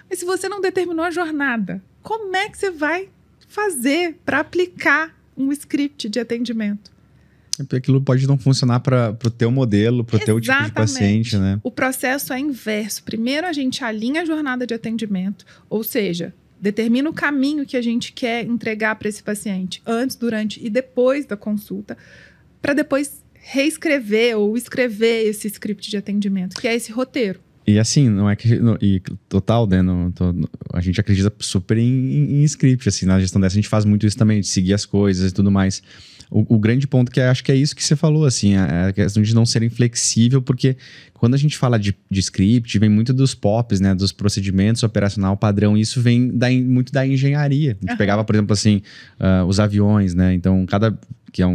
Mas se você não determinou a jornada, como é que você vai fazer para aplicar um script de atendimento? Aquilo pode não funcionar para o teu modelo, para o teu tipo de paciente, né? O processo é inverso. Primeiro a gente alinha a jornada de atendimento, ou seja, determina o caminho que a gente quer entregar para esse paciente antes, durante e depois da consulta, para depois reescrever ou escrever esse script de atendimento, que é esse roteiro. E assim, não é que... E total, né? A gente acredita super em script, assim, na gestão dessa. A gente faz muito isso também, de seguir as coisas e tudo mais. O grande ponto que acho que é isso que você falou, assim, a questão de não ser inflexível, porque quando a gente fala de script, vem muito dos POPs, né, dos procedimentos operacional padrão, isso vem muito da engenharia. A gente pegava, por exemplo, assim, os aviões, né, então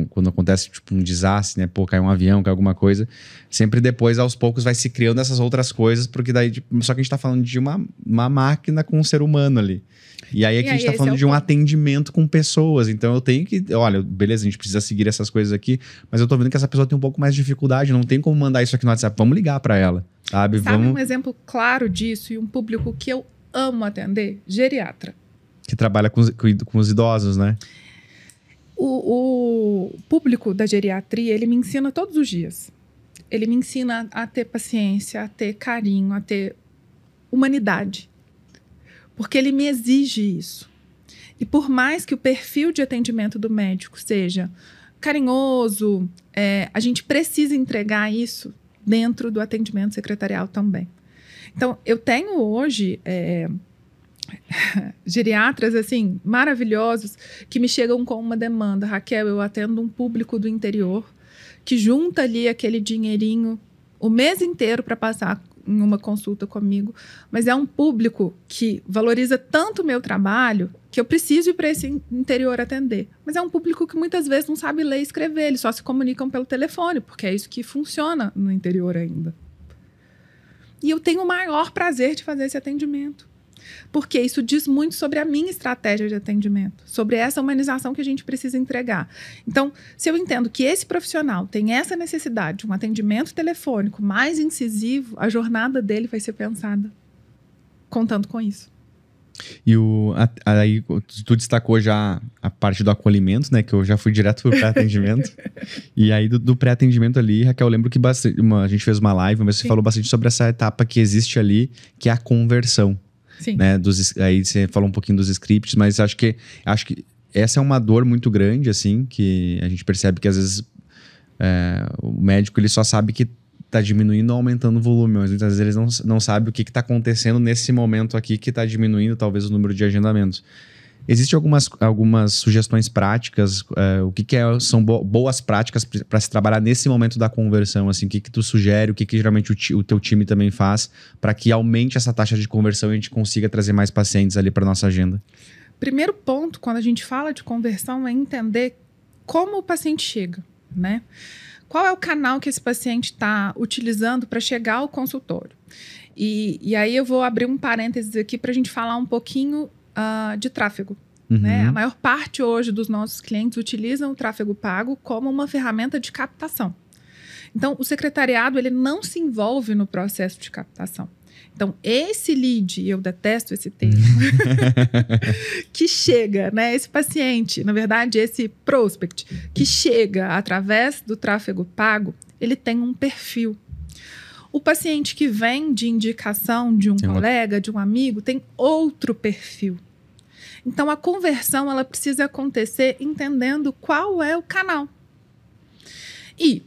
quando acontece tipo um desastre, né, cai um avião, cai alguma coisa, sempre depois, aos poucos, vai se criando essas outras coisas, porque daí, só que a gente tá falando de uma máquina com um ser humano ali. E aí a gente tá falando de um atendimento com pessoas. Então eu tenho que... Olha, beleza, a gente precisa seguir essas coisas aqui, mas eu tô vendo que essa pessoa tem um pouco mais de dificuldade. Não tem como mandar isso aqui no WhatsApp. Vamos ligar para ela, sabe? Um exemplo claro disso e um público que eu amo atender? Geriatra. Que trabalha com os idosos, né? O público da geriatria, ele me ensina todos os dias. Ele me ensina a ter paciência, a ter carinho, a ter humanidade. Porque ele me exige isso. E por mais que o perfil de atendimento do médico seja carinhoso, a gente precisa entregar isso dentro do atendimento secretarial também. Então, eu tenho hoje geriatras assim, maravilhosos que me chegam com uma demanda. Raquel, eu atendo um público do interior que junta ali aquele dinheirinho o mês inteiro para passar em uma consulta comigo, mas é um público que valoriza tanto o meu trabalho que eu preciso ir para esse interior atender. Mas é um público que muitas vezes não sabe ler e escrever, eles só se comunicam pelo telefone, porque é isso que funciona no interior ainda. E eu tenho o maior prazer de fazer esse atendimento, porque isso diz muito sobre a minha estratégia de atendimento, sobre essa humanização que a gente precisa entregar. Então, se eu entendo que esse profissional tem essa necessidade de um atendimento telefônico mais incisivo, a jornada dele vai ser pensada contando com isso. E aí tu destacou já a parte do acolhimento, né? Que eu já fui direto pro pré-atendimento. E aí do pré-atendimento ali, Raquel, eu lembro que a gente fez uma live, mas você falou bastante sobre essa etapa que existe ali, que é a conversão. Sim. Né, aí você falou um pouquinho dos scripts, mas acho que essa é uma dor muito grande, assim, que a gente percebe que às vezes o médico ele só sabe que está diminuindo ou aumentando o volume, mas muitas vezes eles não sabem o que está acontecendo nesse momento aqui que está diminuindo talvez o número de agendamentos. Existem algumas sugestões práticas, o que são boas práticas para se trabalhar nesse momento da conversão, assim, o que tu sugere, o que geralmente o teu time também faz para que aumente essa taxa de conversão e a gente consiga trazer mais pacientes ali para nossa agenda? Primeiro ponto, quando a gente fala de conversão, é entender como o paciente chega, né? Qual é o canal que esse paciente está utilizando para chegar ao consultório? E aí eu vou abrir um parênteses aqui para a gente falar um pouquinho de tráfego. Né? A maior parte hoje dos nossos clientes utilizam o tráfego pago como uma ferramenta de captação. Então, o secretariado ele não se envolve no processo de captação. Então, esse lead, eu detesto esse termo, que chega, né? Esse paciente, na verdade, esse prospect, que chega através do tráfego pago, ele tem um perfil. O paciente que vem de indicação de um colega, de um amigo, tem outro perfil. Então, a conversão ela precisa acontecer entendendo qual é o canal. E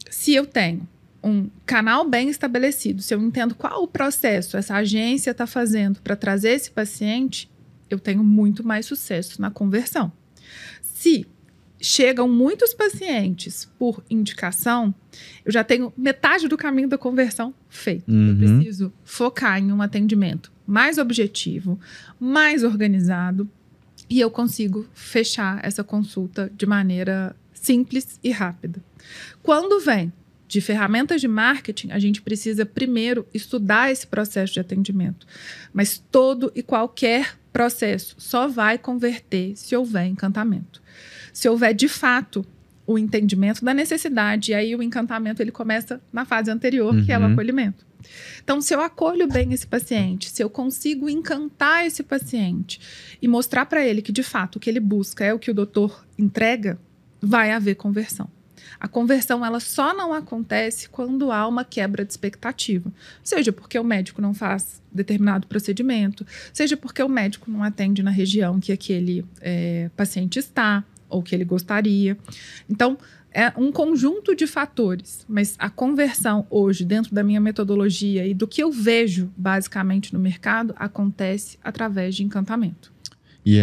se eu tenho um canal bem estabelecido, se eu entendo qual o processo essa agência está fazendo para trazer esse paciente, eu tenho muito mais sucesso na conversão. Se chegam muitos pacientes por indicação, eu já tenho metade do caminho da conversão feito. Eu preciso focar em um atendimento mais objetivo, mais organizado, e eu consigo fechar essa consulta de maneira simples e rápida. Quando vem de ferramentas de marketing, a gente precisa primeiro estudar esse processo de atendimento. Mas todo e qualquer processo só vai converter se houver encantamento. Se houver, de fato, o entendimento da necessidade, e aí o encantamento ele começa na fase anterior, que é o acolhimento. Então, se eu acolho bem esse paciente, se eu consigo encantar esse paciente e mostrar para ele que, de fato, o que ele busca é o que o doutor entrega, vai haver conversão. A conversão ela só não acontece quando há uma quebra de expectativa. Seja porque o médico não faz determinado procedimento, seja porque o médico não atende na região que aquele paciente está ou que ele gostaria. Então, é um conjunto de fatores, mas a conversão hoje, dentro da minha metodologia e do que eu vejo basicamente no mercado, acontece através de encantamento. E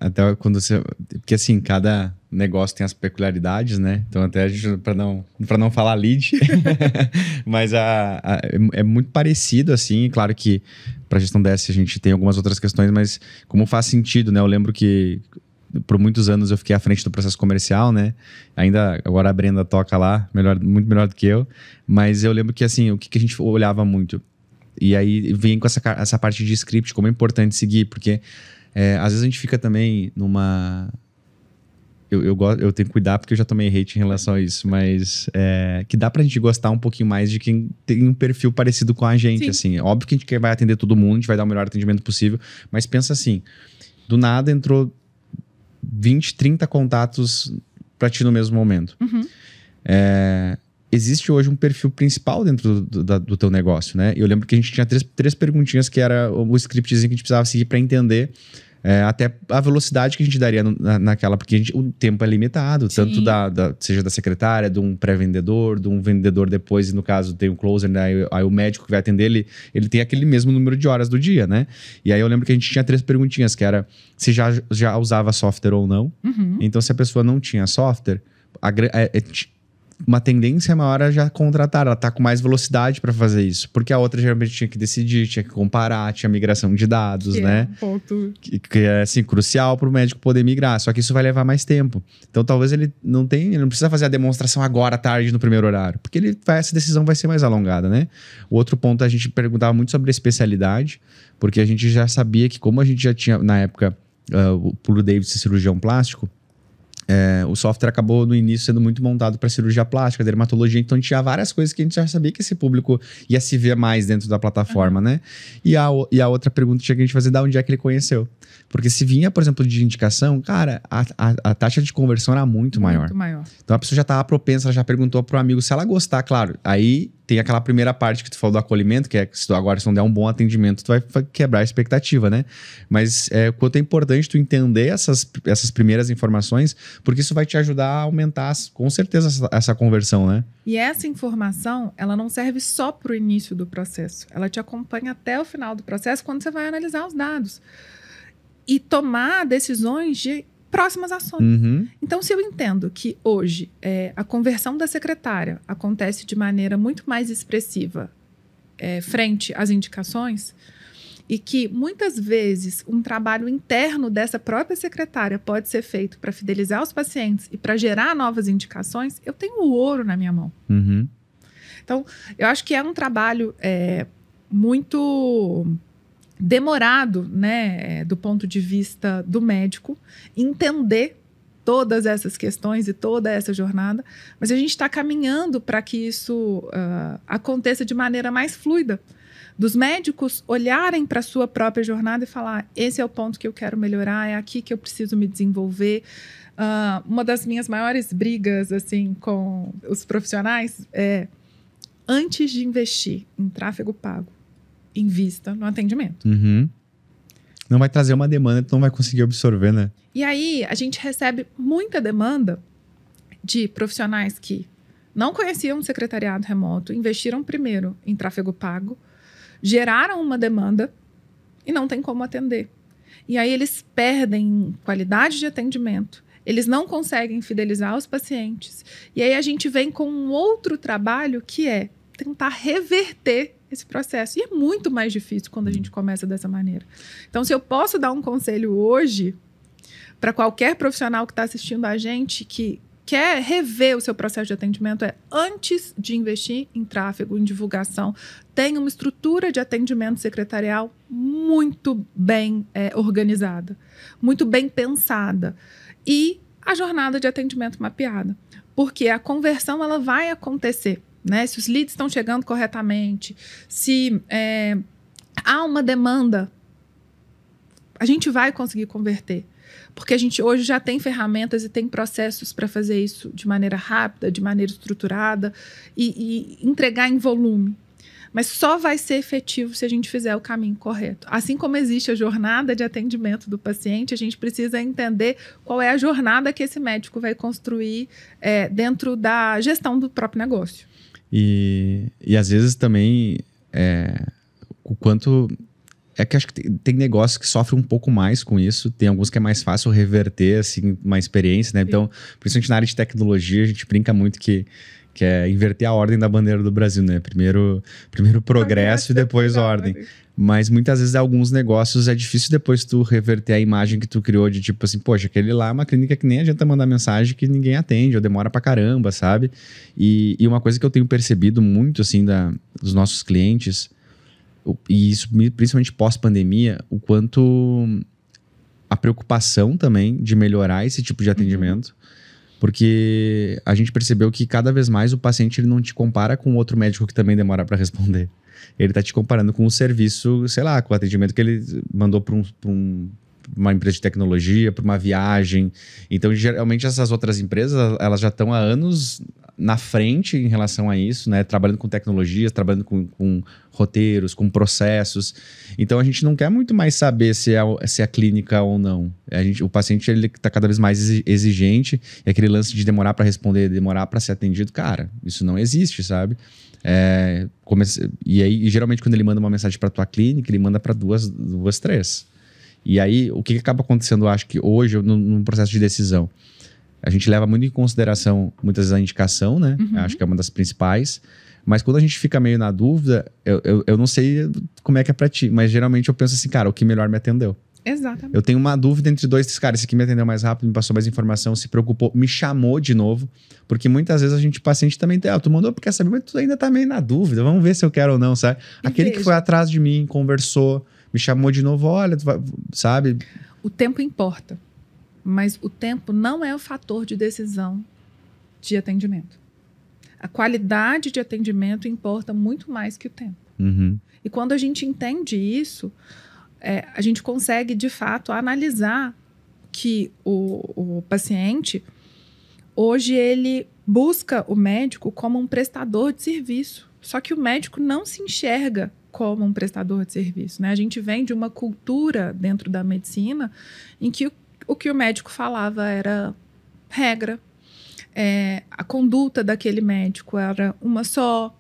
até quando você... Porque assim, cada negócio tem as peculiaridades, né? Então até a gente, para não falar lead, mas é muito parecido, assim. Claro que para a gestão DS a gente tem algumas outras questões, mas como faz sentido, né? Eu lembro que por muitos anos eu fiquei à frente do processo comercial, né? Ainda agora a Brenda toca lá, muito melhor do que eu. Mas eu lembro que assim, o que a gente olhava muito. E aí vem com essa parte de script, como é importante seguir, porque às vezes a gente fica também numa... Eu tenho que cuidar porque eu já tomei hate em relação a isso, mas que dá pra gente gostar um pouquinho mais de quem tem um perfil parecido com a gente, Sim. assim. Óbvio que a gente vai atender todo mundo, a gente vai dar o melhor atendimento possível, mas pensa assim, do nada entrou 20, 30 contatos pra ti no mesmo momento. Uhum. Existe hoje um perfil principal dentro do teu negócio, né? Eu lembro que a gente tinha três perguntinhas que era o scriptzinho que a gente precisava seguir para entender até a velocidade que a gente daria naquela, porque o tempo é limitado, Sim. tanto seja da secretária, de um pré-vendedor, de um vendedor depois, e no caso tem o closer, né? Aí o médico que vai atender, ele tem aquele mesmo número de horas do dia, né? E aí eu lembro que a gente tinha 3 perguntinhas, que era se já usava software ou não. Uhum. Então, se a pessoa não tinha software, uma tendência maior a já contratar, ela tá com mais velocidade para fazer isso, porque a outra geralmente tinha que decidir, tinha que comparar, tinha migração de dados, Que né? é um ponto... Que é assim, crucial para o médico poder migrar, só que isso vai levar mais tempo. Então talvez ele não precisa fazer a demonstração agora à tarde no primeiro horário, porque essa decisão vai ser mais alongada, né? O outro ponto, a gente perguntava muito sobre a especialidade, porque a gente já sabia que, como a gente já tinha na época o Pulo Davis ser cirurgião plástico, o software acabou no início sendo muito montado para cirurgia plástica, dermatologia, então a gente tinha várias coisas que a gente já sabia que esse público ia se ver mais dentro da plataforma, né? E a outra pergunta tinha que a gente fazer, de onde é que ele conheceu? Porque se vinha, por exemplo, de indicação, cara, a taxa de conversão era muito maior. Muito maior. Então a pessoa já estava propensa, ela já perguntou pro amigo se ela gostar, claro. Aí tem aquela primeira parte que tu falou do acolhimento, que é que se tu não der um bom atendimento, tu vai quebrar a expectativa, né? Mas quanto é importante tu entender essas primeiras informações, porque isso vai te ajudar a aumentar, com certeza, essa conversão, né? E essa informação, ela não serve só para o início do processo. Ela te acompanha até o final do processo, quando você vai analisar os dados. E tomar decisões de próximas ações. Uhum. Então, se eu entendo que hoje a conversão da secretária acontece de maneira muito mais expressiva frente às indicações, e que muitas vezes um trabalho interno dessa própria secretária pode ser feito para fidelizar os pacientes e para gerar novas indicações, eu tenho o ouro na minha mão. Uhum. Então, eu acho que é um trabalho muito demorado, né, do ponto de vista do médico, entender todas essas questões e toda essa jornada, mas a gente está caminhando para que isso aconteça de maneira mais fluida, dos médicos olharem para a sua própria jornada e falar, esse é o ponto que eu quero melhorar, é aqui que eu preciso me desenvolver. Uma das minhas maiores brigas assim, com os profissionais é, antes de investir em tráfego pago, invista no atendimento. Uhum. Não vai trazer uma demanda que tu não vai conseguir absorver, né? E aí, a gente recebe muita demanda de profissionais que não conheciam o secretariado remoto, investiram primeiro em tráfego pago, geraram uma demanda e não tem como atender. E aí, eles perdem qualidade de atendimento, eles não conseguem fidelizar os pacientes. E aí, a gente vem com um outro trabalho que é tentar reverter esse processo. E é muito mais difícil quando a gente começa dessa maneira. Então, se eu posso dar um conselho hoje para qualquer profissional que está assistindo a gente que quer rever o seu processo de atendimento, antes de investir em tráfego, em divulgação, tenha uma estrutura de atendimento secretarial muito bem organizada, muito bem pensada. E a jornada de atendimento mapeada. Porque a conversão ela vai acontecer. Né? Se os leads estão chegando corretamente, se há uma demanda, a gente vai conseguir converter. Porque a gente hoje já tem ferramentas e tem processos para fazer isso de maneira rápida, de maneira estruturada e entregar em volume. Mas só vai ser efetivo se a gente fizer o caminho correto. Assim como existe a jornada de atendimento do paciente, a gente precisa entender qual é a jornada que esse médico vai construir dentro da gestão do próprio negócio. E às vezes também o quanto... É que acho que tem negócios que sofrem um pouco mais com isso. Tem alguns que é mais fácil reverter, assim, uma experiência, né? Então, principalmente na área de tecnologia, a gente brinca muito que é inverter a ordem da bandeira do Brasil, né? Primeiro progresso e depois ordem. Mas muitas vezes alguns negócios é difícil depois tu reverter a imagem que tu criou de tipo assim, poxa, aquele lá é uma clínica que nem adianta mandar mensagem que ninguém atende, ou demora pra caramba, sabe? E uma coisa que eu tenho percebido muito, assim, dos nossos clientes, e isso principalmente pós-pandemia, o quanto a preocupação também de melhorar esse tipo de atendimento. Porque a gente percebeu que cada vez mais o paciente ele não te compara com outro médico que também demora para responder. Ele tá te comparando com o serviço, sei lá, com o atendimento que ele mandou para uma empresa de tecnologia, para uma viagem. Então, geralmente, essas outras empresas, elas já estão há anos na frente em relação a isso, né? Trabalhando com tecnologias, trabalhando com roteiros, com processos. Então, a gente não quer muito mais saber se é clínica ou não. O paciente ele está cada vez mais exigente, e aquele lance de demorar para responder, demorar para ser atendido, cara, isso não existe, sabe? E aí, geralmente, quando ele manda uma mensagem para tua clínica, ele manda para duas, três. E aí, o que acaba acontecendo, eu acho que hoje, num processo de decisão, a gente leva muito em consideração, muitas vezes, a indicação, né? Acho que é uma das principais. Mas quando a gente fica meio na dúvida, eu não sei como é que é pra ti, mas geralmente eu penso assim, cara, o que melhor me atendeu? Exatamente. Eu tenho uma dúvida entre dois, cara, esse aqui me atendeu mais rápido, me passou mais informação, se preocupou, me chamou de novo. Porque muitas vezes o paciente também tem, tu mandou porque quer saber, mas tu ainda tá meio na dúvida, vamos ver se eu quero ou não, sabe? Aquele que foi atrás de mim, conversou, me chamou de novo, olha, sabe? O tempo importa, mas o tempo não é o fator de decisão de atendimento. A qualidade de atendimento importa muito mais que o tempo. E quando a gente entende isso, a gente consegue, de fato, analisar que o paciente, hoje, ele busca o médico como um prestador de serviço. Só que o médico não se enxerga como um prestador de serviço, né? A gente vem de uma cultura dentro da medicina em que o que o médico falava era regra, a conduta daquele médico era uma só.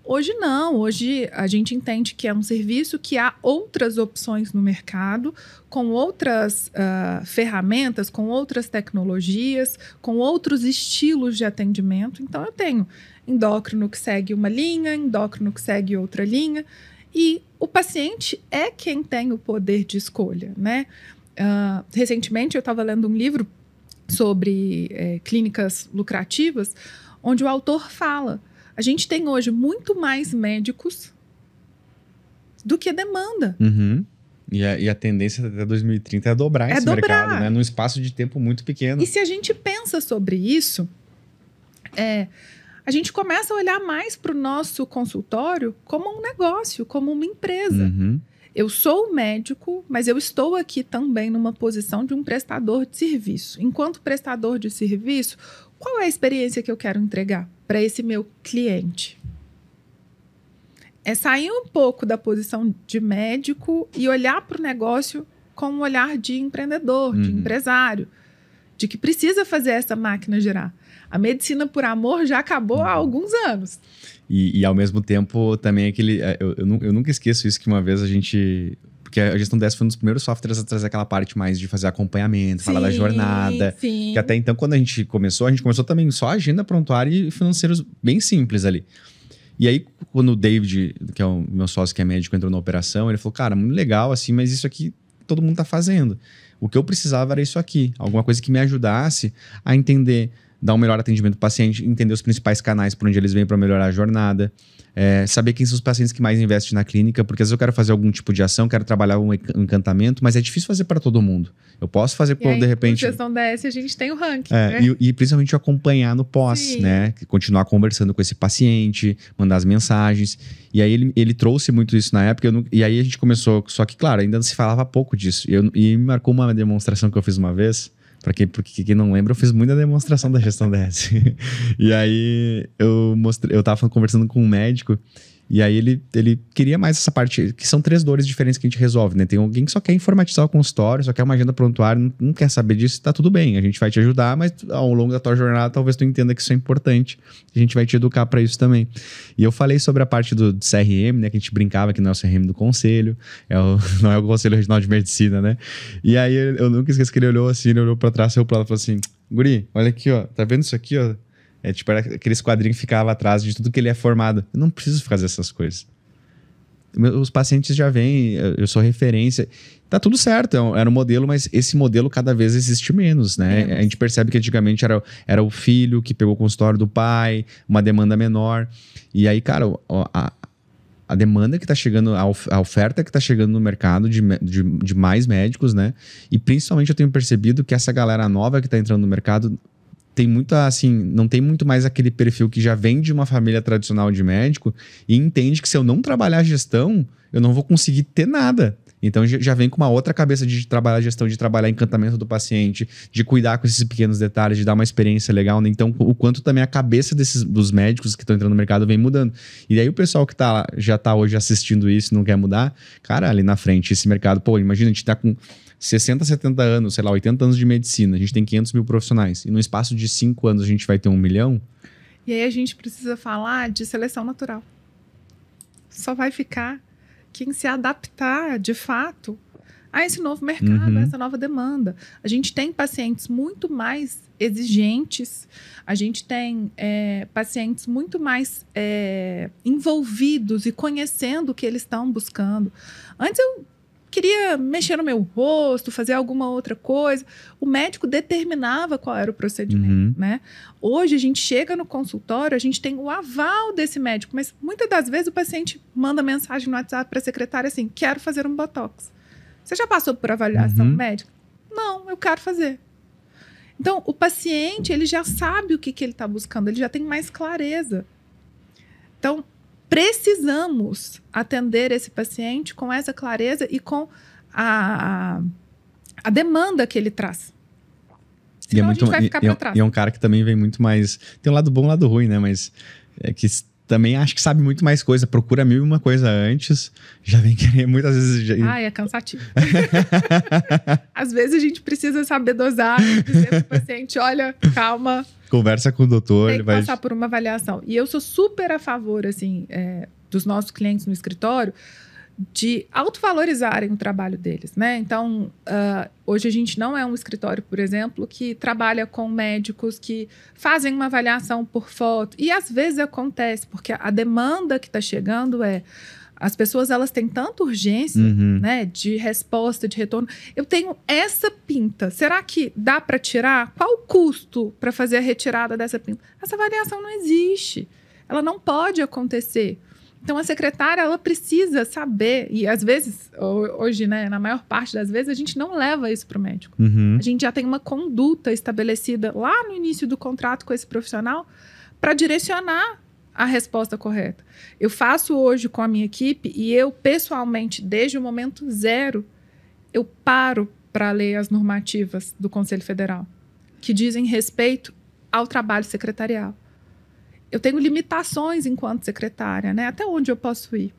Hoje não, hoje a gente entende que é um serviço que há outras opções no mercado, com outras ferramentas, com outras tecnologias, com outros estilos de atendimento. Então eu tenho endócrino que segue uma linha, endócrino que segue outra linha, e o paciente é quem tem o poder de escolha, né? Recentemente eu estava lendo um livro sobre clínicas lucrativas, onde o autor fala: a gente tem hoje muito mais médicos do que demanda. E a tendência até 2030 é dobrar esse mercado, né? Num espaço de tempo muito pequeno. E se a gente pensa sobre isso, a gente começa a olhar mais para o nosso consultório como um negócio, como uma empresa. Eu sou médico, mas eu estou aqui também numa posição de um prestador de serviço. Enquanto prestador de serviço, qual é a experiência que eu quero entregar para esse meu cliente? É sair um pouco da posição de médico e olhar para o negócio com um olhar de empreendedor, de empresário, de que precisa fazer essa máquina girar. A medicina por amor já acabou há alguns anos. E ao mesmo tempo, também eu nunca esqueço isso, que uma vez a gente... Porque a Gestão DS foi um dos primeiros softwares a trazer aquela parte mais de fazer acompanhamento, falar da jornada. Sim. Que até então, quando a gente começou também só agenda, prontuário e financeiros bem simples ali. E aí, quando o David, que é o meu sócio que é médico, entrou na operação, ele falou, cara, muito legal assim, mas isso aqui todo mundo tá fazendo. O que eu precisava era isso aqui. Alguma coisa que me ajudasse a entender dar um melhor atendimento ao paciente, entender os principais canais por onde eles vêm para melhorar a jornada, saber quem são os pacientes que mais investem na clínica, porque às vezes eu quero fazer algum tipo de ação, quero trabalhar um encantamento, mas é difícil fazer para todo mundo. Eu posso fazer, de repente... Na gestão DS a gente tem o ranking, e principalmente acompanhar no pós, Sim. né? Continuar conversando com esse paciente, mandar as mensagens. E aí ele trouxe muito isso na época, e aí a gente começou, só que claro, ainda se falava pouco disso. E me marcou uma demonstração que eu fiz uma vez, porque quem não lembra, eu fiz muita demonstração da gestão DS. E aí eu tava conversando com um médico, e aí ele queria mais essa parte, que são 3 dores diferentes que a gente resolve, né? Tem alguém que só quer informatizar o consultório, só quer uma agenda prontuária, não quer saber disso, tá tudo bem, a gente vai te ajudar, mas ao longo da tua jornada talvez tu entenda que isso é importante, a gente vai te educar para isso também. E eu falei sobre a parte do CRM, né? Que a gente brincava que não é o CRM do conselho, não é o Conselho Regional de Medicina, né? E aí eu nunca esqueço que ele olhou assim, ele olhou pra trás, saiu pro lado e falou assim: Guri, olha aqui, ó, tá vendo isso aqui, ó? Era aqueles quadrinhos que ficavam atrás de tudo que ele é formado. Eu não preciso fazer essas coisas. Os pacientes já vêm, eu sou referência. Tá tudo certo, era um modelo, mas esse modelo cada vez existe menos, né? A gente percebe que antigamente era o filho que pegou o consultório do pai, uma demanda menor. E aí, cara, a demanda que tá chegando, a oferta que tá chegando no mercado de mais médicos, né? E principalmente eu tenho percebido que essa galera nova que tá entrando no mercado tem muita, assim, não tem muito mais aquele perfil que já vem de uma família tradicional de médico e entende que se eu não trabalhar gestão, eu não vou conseguir ter nada. Então já vem com uma outra cabeça de trabalhar gestão, de trabalhar encantamento do paciente, de cuidar com esses pequenos detalhes, de dar uma experiência legal, né? Então o quanto também a cabeça dos médicos que estão entrando no mercado vem mudando. E daí o pessoal que já tá hoje assistindo isso e não quer mudar, cara, ali na frente, esse mercado, pô, imagina, a gente tá com 60, 70 anos, sei lá, 80 anos de medicina, a gente tem 500 mil profissionais, e no espaço de 5 anos a gente vai ter 1 milhão. E aí a gente precisa falar de seleção natural. Só vai ficar quem se adaptar, de fato, a esse novo mercado, a essa nova demanda. A gente tem pacientes muito mais exigentes, a gente tem pacientes muito mais envolvidos e conhecendo o que eles estão buscando. Antes eu queria mexer no meu rosto, fazer alguma outra coisa. O médico determinava qual era o procedimento, né? Hoje a gente chega no consultório, a gente tem o aval desse médico, mas muitas das vezes o paciente manda mensagem no WhatsApp para a secretária assim: quero fazer um botox. Você já passou por avaliação médica? Não, eu quero fazer. Então, o paciente, ele já sabe o que ele está buscando, ele já tem mais clareza. Então, precisamos atender esse paciente com essa clareza e com a demanda que ele traz. Senão a gente vai ficar para trás. E é um cara que também vem muito mais... Tem um lado bom e um lado ruim, né? Mas que também acho que sabe muito mais coisa. Procura 1001 coisa antes. Já vem querer muitas vezes... É cansativo. Às vezes a gente precisa saber dosar. Dizer para o paciente, olha, calma... Conversa com o doutor. Tem que passar por uma avaliação. E eu sou super a favor, assim, dos nossos clientes no escritório, de autovalorizarem o trabalho deles, né? Então, hoje a gente não é um escritório, por exemplo, que trabalha com médicos que fazem uma avaliação por foto. E às vezes acontece, porque a demanda que está chegando as pessoas, elas têm tanta urgência, né, de resposta, de retorno. Eu tenho essa pinta. Será que dá para tirar? Qual o custo para fazer a retirada dessa pinta? Essa avaliação não existe. Ela não pode acontecer. Então, a secretária, ela precisa saber, e às vezes, hoje, né, na maior parte das vezes, a gente não leva isso para o médico. A gente já tem uma conduta estabelecida lá no início do contrato com esse profissional para direcionar a resposta correta. Eu faço hoje com a minha equipe e eu, pessoalmente, desde o momento 0, eu paro para ler as normativas do Conselho Federal, que dizem respeito ao trabalho secretarial. Eu tenho limitações enquanto secretária, né? Até onde eu posso ir?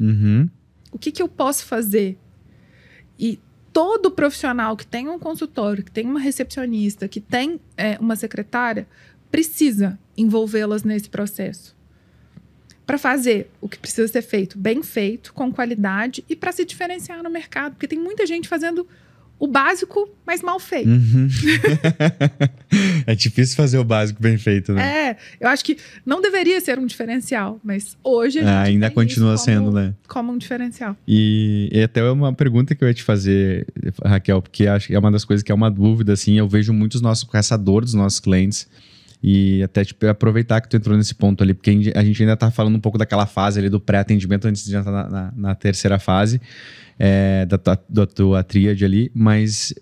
O que eu posso fazer? E todo profissional que tem um consultório, que tem uma recepcionista, que tem uma secretária, precisa envolvê-las nesse processo. Para fazer o que precisa ser feito, bem feito, com qualidade e para se diferenciar no mercado. Porque tem muita gente fazendo o básico, mas mal feito. É difícil fazer o básico bem feito, né? Eu acho que não deveria ser um diferencial, mas hoje a gente ainda continua sendo, né? Como um diferencial. E até uma pergunta que eu ia te fazer, Raquel, porque acho que é uma das coisas que é uma dúvida, assim, eu vejo muitos com essa dor dos nossos clientes, E até tipo, aproveitar que tu entrou nesse ponto ali, porque a gente ainda tá falando um pouco daquela fase ali do pré-atendimento antes de entrar na terceira fase da tua tríade ali, mas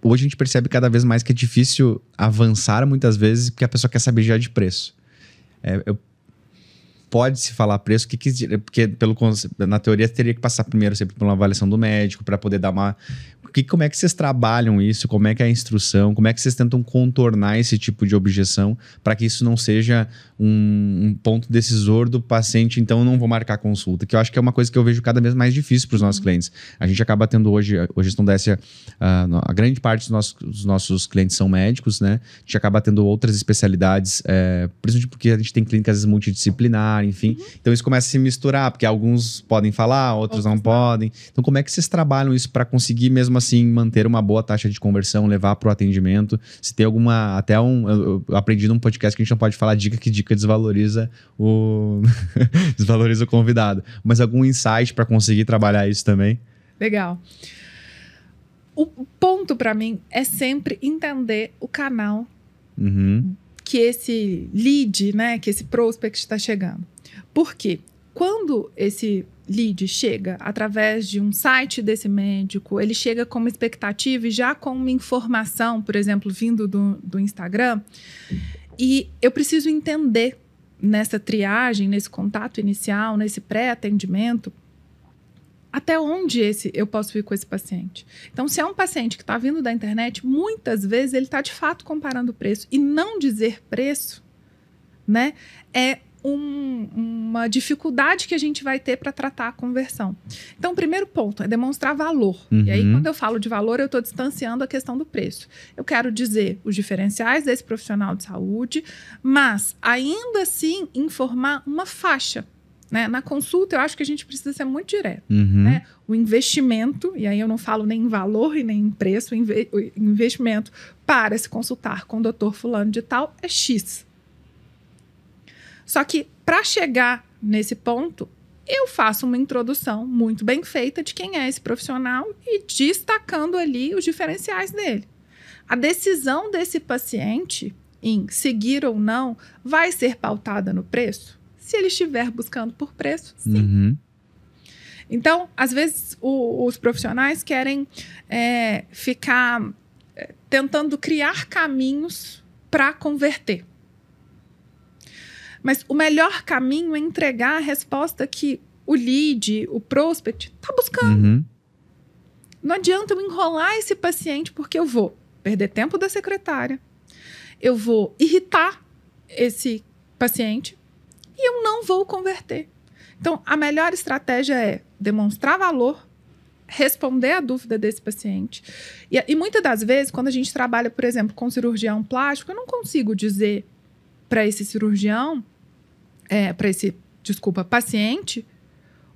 hoje a gente percebe cada vez mais que é difícil avançar muitas vezes porque a pessoa quer saber já de preço. Pode-se falar preço, porque na teoria teria que passar primeiro sempre por uma avaliação do médico para poder dar uma... Como é que vocês trabalham isso? Como é que é a instrução? Como é que vocês tentam contornar esse tipo de objeção para que isso não seja um ponto decisor do paciente, então eu não vou marcar consulta? Que eu acho que é uma coisa que eu vejo cada vez mais difícil para os nossos clientes. A gente acaba tendo hoje, a Gestão DS, a grande parte dos nossos clientes são médicos, né? A gente acaba tendo outras especialidades, principalmente porque a gente tem clínicas às vezes multidisciplinar, enfim. Então isso começa a se misturar, porque alguns podem falar, outros não podem. Então como é que vocês trabalham isso para conseguir mesmo assim manter uma boa taxa de conversão, levar para o atendimento? Se tem alguma, eu aprendi num podcast que a gente não pode falar que dica desvaloriza o desvaloriza o convidado, mas algum insight para conseguir trabalhar isso também? Legal. O ponto para mim é sempre entender o canal que esse lead, né, que esse prospect está chegando. Por quê? Quando esse lead chega através de um site desse médico, ele chega com uma expectativa e já com uma informação, por exemplo, vindo do Instagram, e eu preciso entender nessa triagem, nesse contato inicial, nesse pré-atendimento, até onde eu posso ir com esse paciente. Então, se é um paciente que está vindo da internet, muitas vezes ele está de fato comparando o preço. E não dizer preço, né, é uma dificuldade que a gente vai ter para tratar a conversão. Então, o primeiro ponto é demonstrar valor. E aí, quando eu falo de valor, eu estou distanciando a questão do preço. Eu quero dizer os diferenciais desse profissional de saúde, mas, ainda assim, informar uma faixa. Né? Na consulta, eu acho que a gente precisa ser muito direto. Né? O investimento, e aí eu não falo nem em valor e nem em preço, o investimento para se consultar com o doutor fulano de tal é X. Só que, para chegar nesse ponto, eu faço uma introdução muito bem feita de quem é esse profissional e destacando ali os diferenciais dele. A decisão desse paciente em seguir ou não vai ser pautada no preço? Se ele estiver buscando por preço, sim. Então, às vezes, os profissionais querem ficar tentando criar caminhos para converter. Mas o melhor caminho é entregar a resposta que o lead, o prospect, está buscando. Não adianta eu enrolar esse paciente porque eu vou perder tempo da secretária, eu vou irritar esse paciente e eu não vou converter. Então, a melhor estratégia é demonstrar valor, responder a dúvida desse paciente. E muitas das vezes, quando a gente trabalha, por exemplo, com cirurgião plástico, eu não consigo dizer para esse cirurgião, paciente,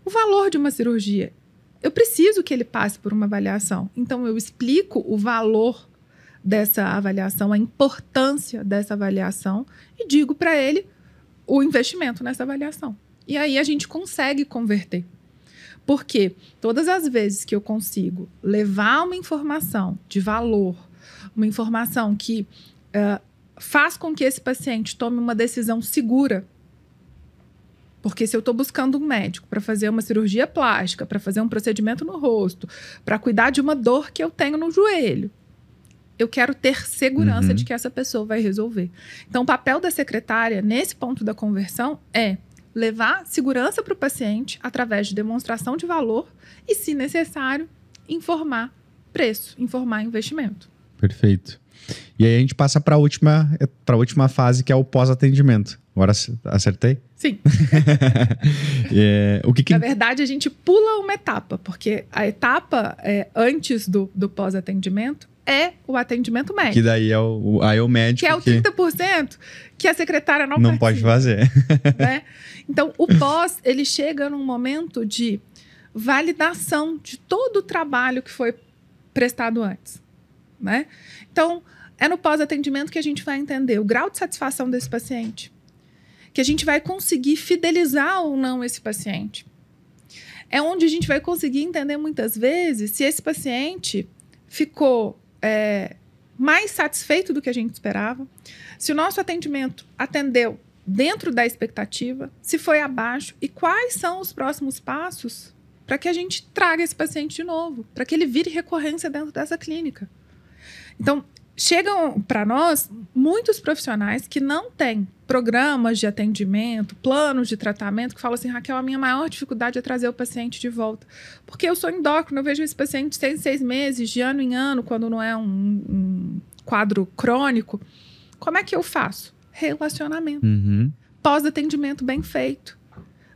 o valor de uma cirurgia. Eu preciso que ele passe por uma avaliação. Então, eu explico o valor dessa avaliação, a importância dessa avaliação e digo para ele o investimento nessa avaliação. E aí a gente consegue converter. Porque todas as vezes que eu consigo levar uma informação de valor, uma informação que faz com que esse paciente tome uma decisão segura. Porque se eu estou buscando um médico para fazer uma cirurgia plástica, para fazer um procedimento no rosto, para cuidar de uma dor que eu tenho no joelho, eu quero ter segurança de que essa pessoa vai resolver. Então, o papel da secretária, nesse ponto da conversão, é levar segurança para o paciente através de demonstração de valor e, se necessário, informar preço, informar investimento. Perfeito. E aí a gente passa para a última fase, que é o pós-atendimento. Agora acertei? Sim. Na verdade, a gente pula uma etapa, porque a etapa antes do pós-atendimento é o atendimento médico. Que daí é o médico. Que é o 30% que a secretária não pode fazer. Né? Então, o pós, ele chega num momento de validação de todo o trabalho que foi prestado antes. Né? Então, é no pós-atendimento que a gente vai entender o grau de satisfação desse paciente, que a gente vai conseguir fidelizar ou não esse paciente. É onde a gente vai conseguir entender muitas vezes se esse paciente ficou mais satisfeito do que a gente esperava, se o nosso atendimento atendeu dentro da expectativa, se foi abaixo, e quais são os próximos passos para que a gente traga esse paciente de novo, para que ele vire recorrência dentro dessa clínica. Então, chegam para nós muitos profissionais que não têm programas de atendimento, planos de tratamento, que falam assim, Raquel, a minha maior dificuldade é trazer o paciente de volta. Porque eu sou endócrino, eu vejo esse paciente 6 meses, de ano em ano, quando não é um quadro crônico. Como é que eu faço? Relacionamento. Pós-atendimento bem feito.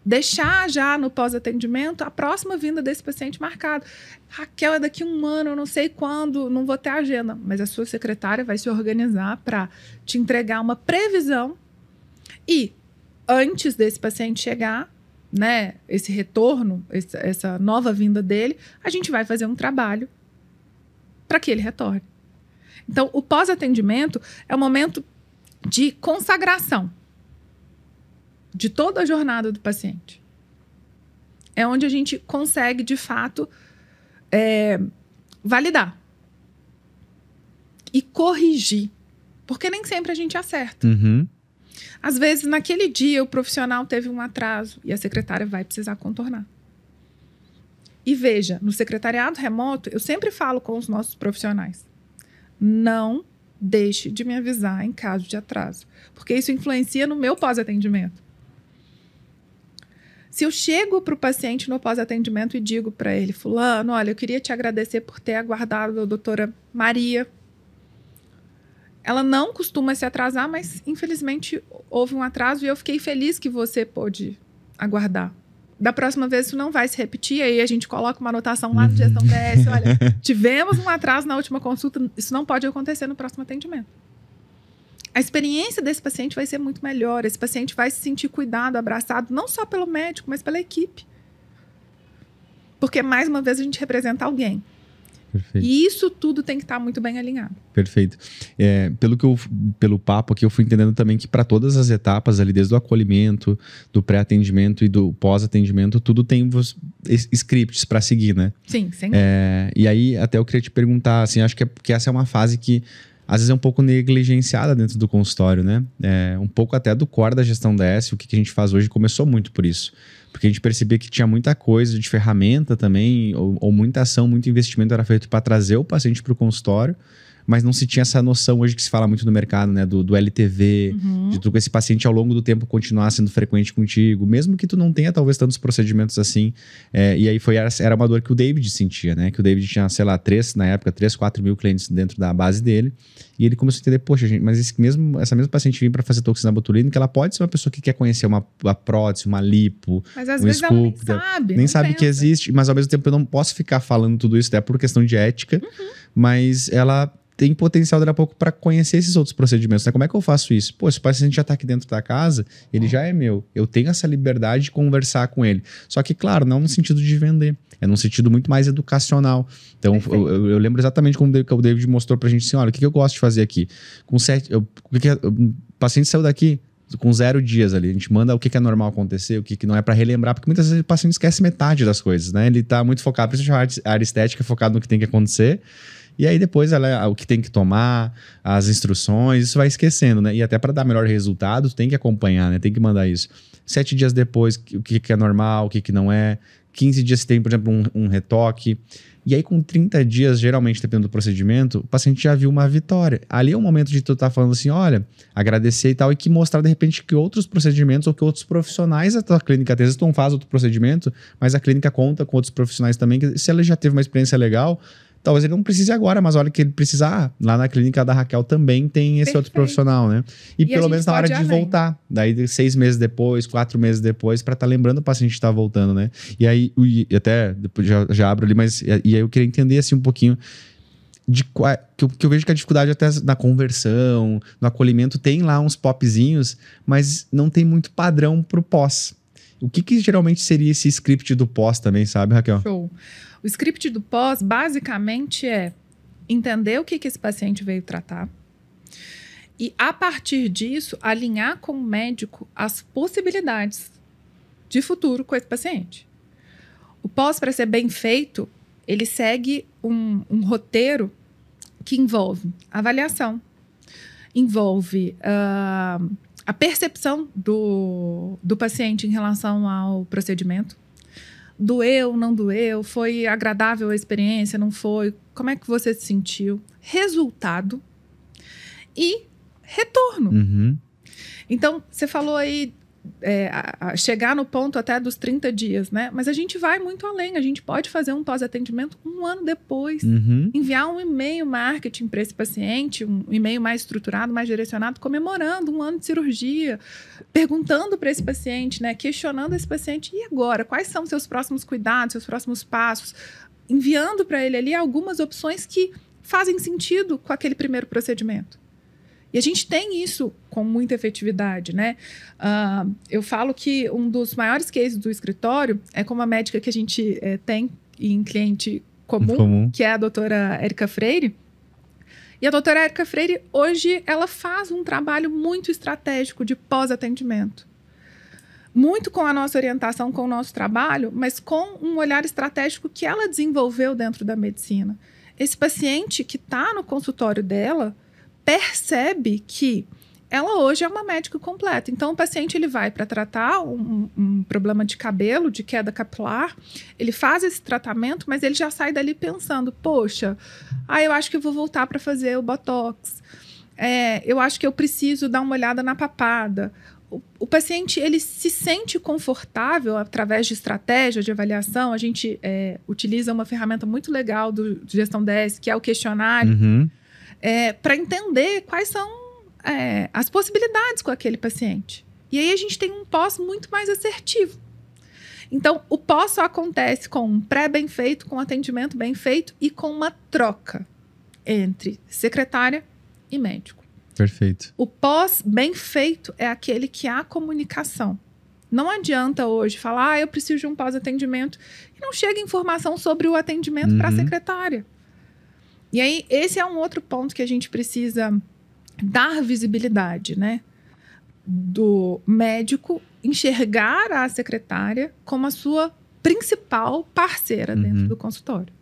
Deixar já no pós-atendimento a próxima vinda desse paciente marcado. Raquel, é daqui a 1 ano, eu não sei quando, não vou ter agenda. Mas a sua secretária vai se organizar para te entregar uma previsão. E antes desse paciente chegar, né, esse retorno, essa nova vinda dele, a gente vai fazer um trabalho para que ele retorne. Então, o pós-atendimento é um momento de consagração de toda a jornada do paciente. É onde a gente consegue, de fato, validar e corrigir. Porque nem sempre a gente acerta. Às vezes, naquele dia, o profissional teve um atraso e a secretária vai precisar contornar. E veja, no secretariado remoto, eu sempre falo com os nossos profissionais, não deixe de me avisar em caso de atraso, porque isso influencia no meu pós-atendimento. Se eu chego para o paciente no pós-atendimento e digo para ele, fulano, olha, eu queria te agradecer por ter aguardado a doutora Maria. Ela não costuma se atrasar, mas infelizmente houve um atraso e eu fiquei feliz que você pôde aguardar. Da próxima vez isso não vai se repetir, aí a gente coloca uma anotação lá no Gestão DS, olha, tivemos um atraso na última consulta, isso não pode acontecer no próximo atendimento. A experiência desse paciente vai ser muito melhor, esse paciente vai se sentir cuidado, abraçado, não só pelo médico, mas pela equipe. Porque, mais uma vez, a gente representa alguém. Perfeito. E isso tudo tem que estar muito bem alinhado. Perfeito. Pelo papo aqui, eu fui entendendo também que para todas as etapas ali, desde o acolhimento, do pré-atendimento e do pós-atendimento, tudo tem scripts para seguir, né? Sim, sim. E aí, até eu queria te perguntar, assim, acho que essa é uma fase que às vezes é um pouco negligenciada dentro do consultório, né? Um pouco até do core da gestão DS, o que a gente faz hoje começou muito por isso. Porque a gente percebia que tinha muita coisa de ferramenta também, ou muita ação, muito investimento era feito para trazer o paciente para o consultório, mas não se tinha essa noção hoje que se fala muito no mercado, né? Do LTV, de tu com esse paciente ao longo do tempo continuar sendo frequente contigo, mesmo que tu não tenha talvez tantos procedimentos assim. E aí era uma dor que o David sentia, né? Que o David tinha, sei lá, 3, 4 mil clientes dentro da base dele. E ele começou a entender, poxa, gente, mas essa mesma paciente vir para fazer toxina botulínica, ela pode ser uma pessoa que quer conhecer uma prótese, uma lipo, mas às um vezes sculpt, ela nem sabe que existe, mas ao mesmo tempo eu não posso ficar falando tudo isso, até por questão de ética, mas ela tem potencial daqui a pouco para conhecer esses outros procedimentos, né? Como é que eu faço isso? Pô, se o paciente já está aqui dentro da casa, ele já é meu. Eu tenho essa liberdade de conversar com ele. Só que, claro, não no sentido de vender. É num sentido muito mais educacional. Então, eu lembro exatamente como o David mostrou pra gente assim, olha, o que eu gosto de fazer aqui? O paciente saiu daqui com 0 dias ali. A gente manda o que é normal acontecer, o que não é para relembrar, porque muitas vezes o paciente esquece metade das coisas, né? Ele tá muito focado, principalmente a área estética, focado no que tem que acontecer. E aí depois o que tem que tomar, as instruções, isso vai esquecendo, né? E até para dar melhor resultado, tem que acompanhar, né? Tem que mandar isso. 7 dias depois, o que é normal, o que não é. 15 dias tem, por exemplo, um retoque. E aí com 30 dias, geralmente, dependendo do procedimento, o paciente já viu uma vitória. Ali é o momento de tu estar falando assim, olha, agradecer e tal, e que mostrar de repente que outros procedimentos ou que outros profissionais da tua clínica, às vezes tu não faz outro procedimento, mas a clínica conta com outros profissionais também, que se ela já teve uma experiência legal, talvez ele não precise agora, mas olha que ele precisar. Lá na clínica da Raquel também tem esse outro profissional, né? E pelo menos na hora de voltar. Daí 6 meses depois, 4 meses depois, para estar lembrando o paciente que está voltando, né? E aí, até depois já abro ali, mas e aí eu queria entender assim um pouquinho que eu vejo que a dificuldade até na conversão, no acolhimento, tem lá uns popzinhos, mas não tem muito padrão pro pós. O que geralmente seria esse script do pós também, sabe, Raquel? Show. O script do pós, basicamente, é entender o que esse paciente veio tratar e, a partir disso, alinhar com o médico as possibilidades de futuro com esse paciente. O pós, para ser bem feito, ele segue um roteiro que envolve avaliação, envolve a percepção do paciente em relação ao procedimento. Doeu, não doeu? Foi agradável a experiência, não foi? Como é que você se sentiu? Resultado e retorno. Uhum. Então, você falou aí chegar no ponto até dos 30 dias, né? Mas a gente vai muito além. A gente pode fazer um pós-atendimento 1 ano depois. Uhum. Enviar um e-mail marketing para esse paciente, um e-mail mais estruturado, mais direcionado, comemorando 1 ano de cirurgia, perguntando para esse paciente, né? Questionando esse paciente. E agora? Quais são seus próximos cuidados, seus próximos passos? Enviando para ele ali algumas opções que fazem sentido com aquele primeiro procedimento. E a gente tem isso com muita efetividade, né? Eu falo que um dos maiores cases do escritório é com uma médica que a gente tem em cliente comum, que é a doutora Érica Freire. E a doutora Érica Freire, hoje, ela faz um trabalho muito estratégico de pós-atendimento. Muito com a nossa orientação, com o nosso trabalho, mas com um olhar estratégico que ela desenvolveu dentro da medicina. Esse paciente que está no consultório dela percebe que ela hoje é uma médica completa. Então, o paciente ele vai para tratar um problema de cabelo, de queda capilar, ele faz esse tratamento, mas ele já sai dali pensando, poxa, eu acho que eu vou voltar para fazer o Botox, eu acho que eu preciso dar uma olhada na papada. O paciente ele se sente confortável através de estratégia de avaliação. A gente utiliza uma ferramenta muito legal do Gestão DS, que é o questionário, para entender quais são as possibilidades com aquele paciente. E aí a gente tem um pós muito mais assertivo. Então, o pós só acontece com um pré bem feito, com um atendimento bem feito e com uma troca entre secretária e médico. Perfeito. O pós bem feito é aquele que há comunicação. Não adianta hoje falar, eu preciso de um pós-atendimento e não chega informação sobre o atendimento para a secretária. E aí, esse é um outro ponto que a gente precisa dar visibilidade, né? Do médico enxergar a secretária como a sua principal parceira dentro do consultório.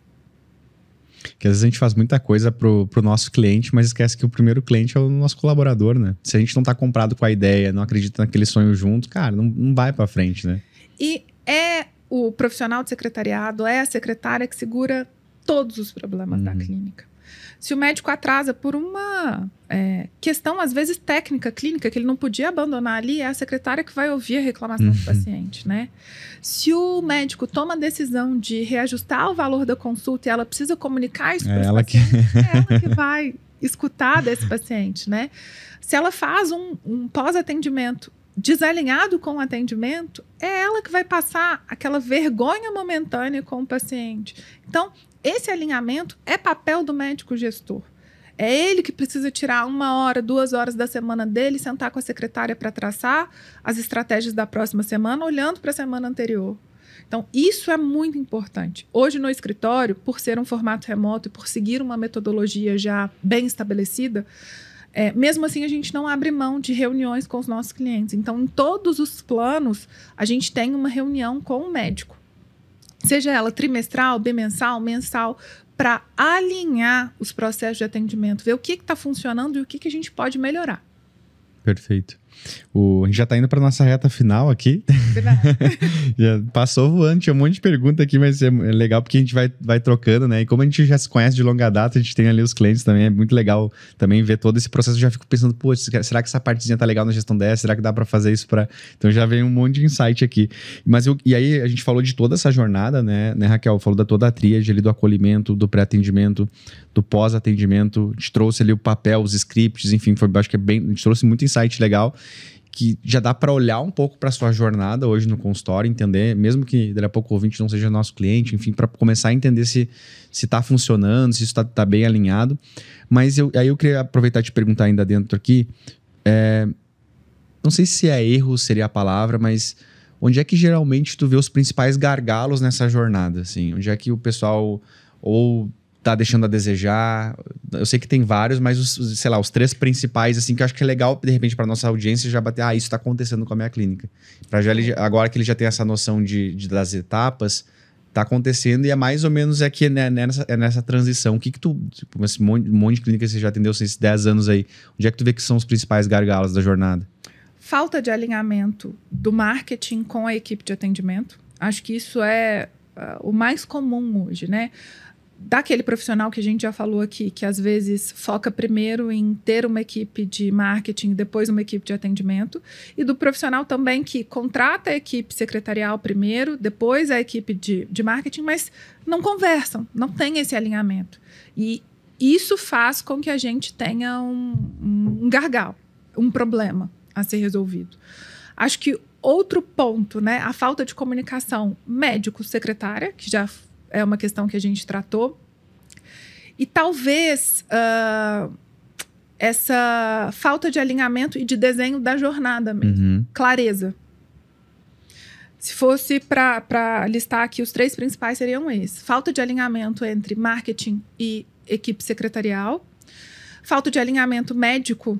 Que às vezes a gente faz muita coisa pro nosso cliente, mas esquece que o primeiro cliente é o nosso colaborador, né? Se a gente não tá comprado com a ideia, não acredita naquele sonho junto, cara, não vai pra frente, né? E o profissional de secretariado, é a secretária que segura todos os problemas da clínica. Se o médico atrasa por uma questão, às vezes, técnica, clínica, que ele não podia abandonar ali, é a secretária que vai ouvir a reclamação do paciente, né? Se o médico toma a decisão de reajustar o valor da consulta e ela precisa comunicar isso para o paciente, é ela que vai escutar desse paciente, né? Se ela faz um pós-atendimento desalinhado com o atendimento, é ela que vai passar aquela vergonha momentânea com o paciente. Então, esse alinhamento é papel do médico gestor. É ele que precisa tirar 1 hora, 2 horas da semana dele, sentar com a secretária para traçar as estratégias da próxima semana, olhando para a semana anterior. Então, isso é muito importante. Hoje, no escritório, por ser um formato remoto e por seguir uma metodologia já bem estabelecida, mesmo assim, a gente não abre mão de reuniões com os nossos clientes. Então, em todos os planos, a gente tem uma reunião com o médico. Seja ela trimestral, bimensal, mensal, para alinhar os processos de atendimento, ver o que está funcionando e o que a gente pode melhorar. Perfeito. A gente já está indo para nossa reta final aqui. Já passou voando, tinha um monte de pergunta aqui, mas é legal porque a gente vai trocando, né? E como a gente já se conhece de longa data, a gente tem ali os clientes também, é muito legal também ver todo esse processo. Eu já fico pensando, pô, será que essa partezinha tá legal na gestão DS? Será que dá para fazer isso para... Então já vem um monte de insight aqui. E aí a gente falou de toda essa jornada, né, Raquel? Falou da toda a tríade ali do acolhimento, do pré-atendimento, do pós-atendimento. A gente trouxe ali o papel, os scripts, enfim, acho que a gente trouxe muito insight legal, que já dá para olhar um pouco para sua jornada hoje no consultório, entender, mesmo que daqui a pouco o ouvinte não seja nosso cliente, enfim, para começar a entender se está funcionando, se isso está bem alinhado. Mas aí eu queria aproveitar e te perguntar ainda dentro aqui, não sei se erro seria a palavra, mas onde é que geralmente tu vê os principais gargalos nessa jornada, assim? Onde é que o pessoal ou tá deixando a desejar? Eu sei que tem vários, mas os 3 principais, assim, que eu acho que é legal, de repente, para nossa audiência já bater, isso tá acontecendo com a minha clínica. Agora que ele já tem essa noção das etapas, tá acontecendo e é mais ou menos aqui, né, nessa transição. O que tu, tipo, esse monte de clínica que você já atendeu esses 10 anos aí, onde é que tu vê que são os principais gargalos da jornada? Falta de alinhamento do marketing com a equipe de atendimento. Acho que isso é o mais comum hoje, né? Daquele profissional que a gente já falou aqui, que às vezes foca primeiro em ter uma equipe de marketing, depois uma equipe de atendimento, e do profissional também que contrata a equipe secretarial primeiro, depois a equipe de marketing, mas não conversam, não tem esse alinhamento. E isso faz com que a gente tenha um gargalo, um problema a ser resolvido. Acho que outro ponto, né, a falta de comunicação médico-secretária, que já é uma questão que a gente tratou. E talvez essa falta de alinhamento e de desenho da jornada mesmo. Clareza. Se fosse para listar aqui, os 3 principais seriam esses. Falta de alinhamento entre marketing e equipe secretarial. Falta de alinhamento médico,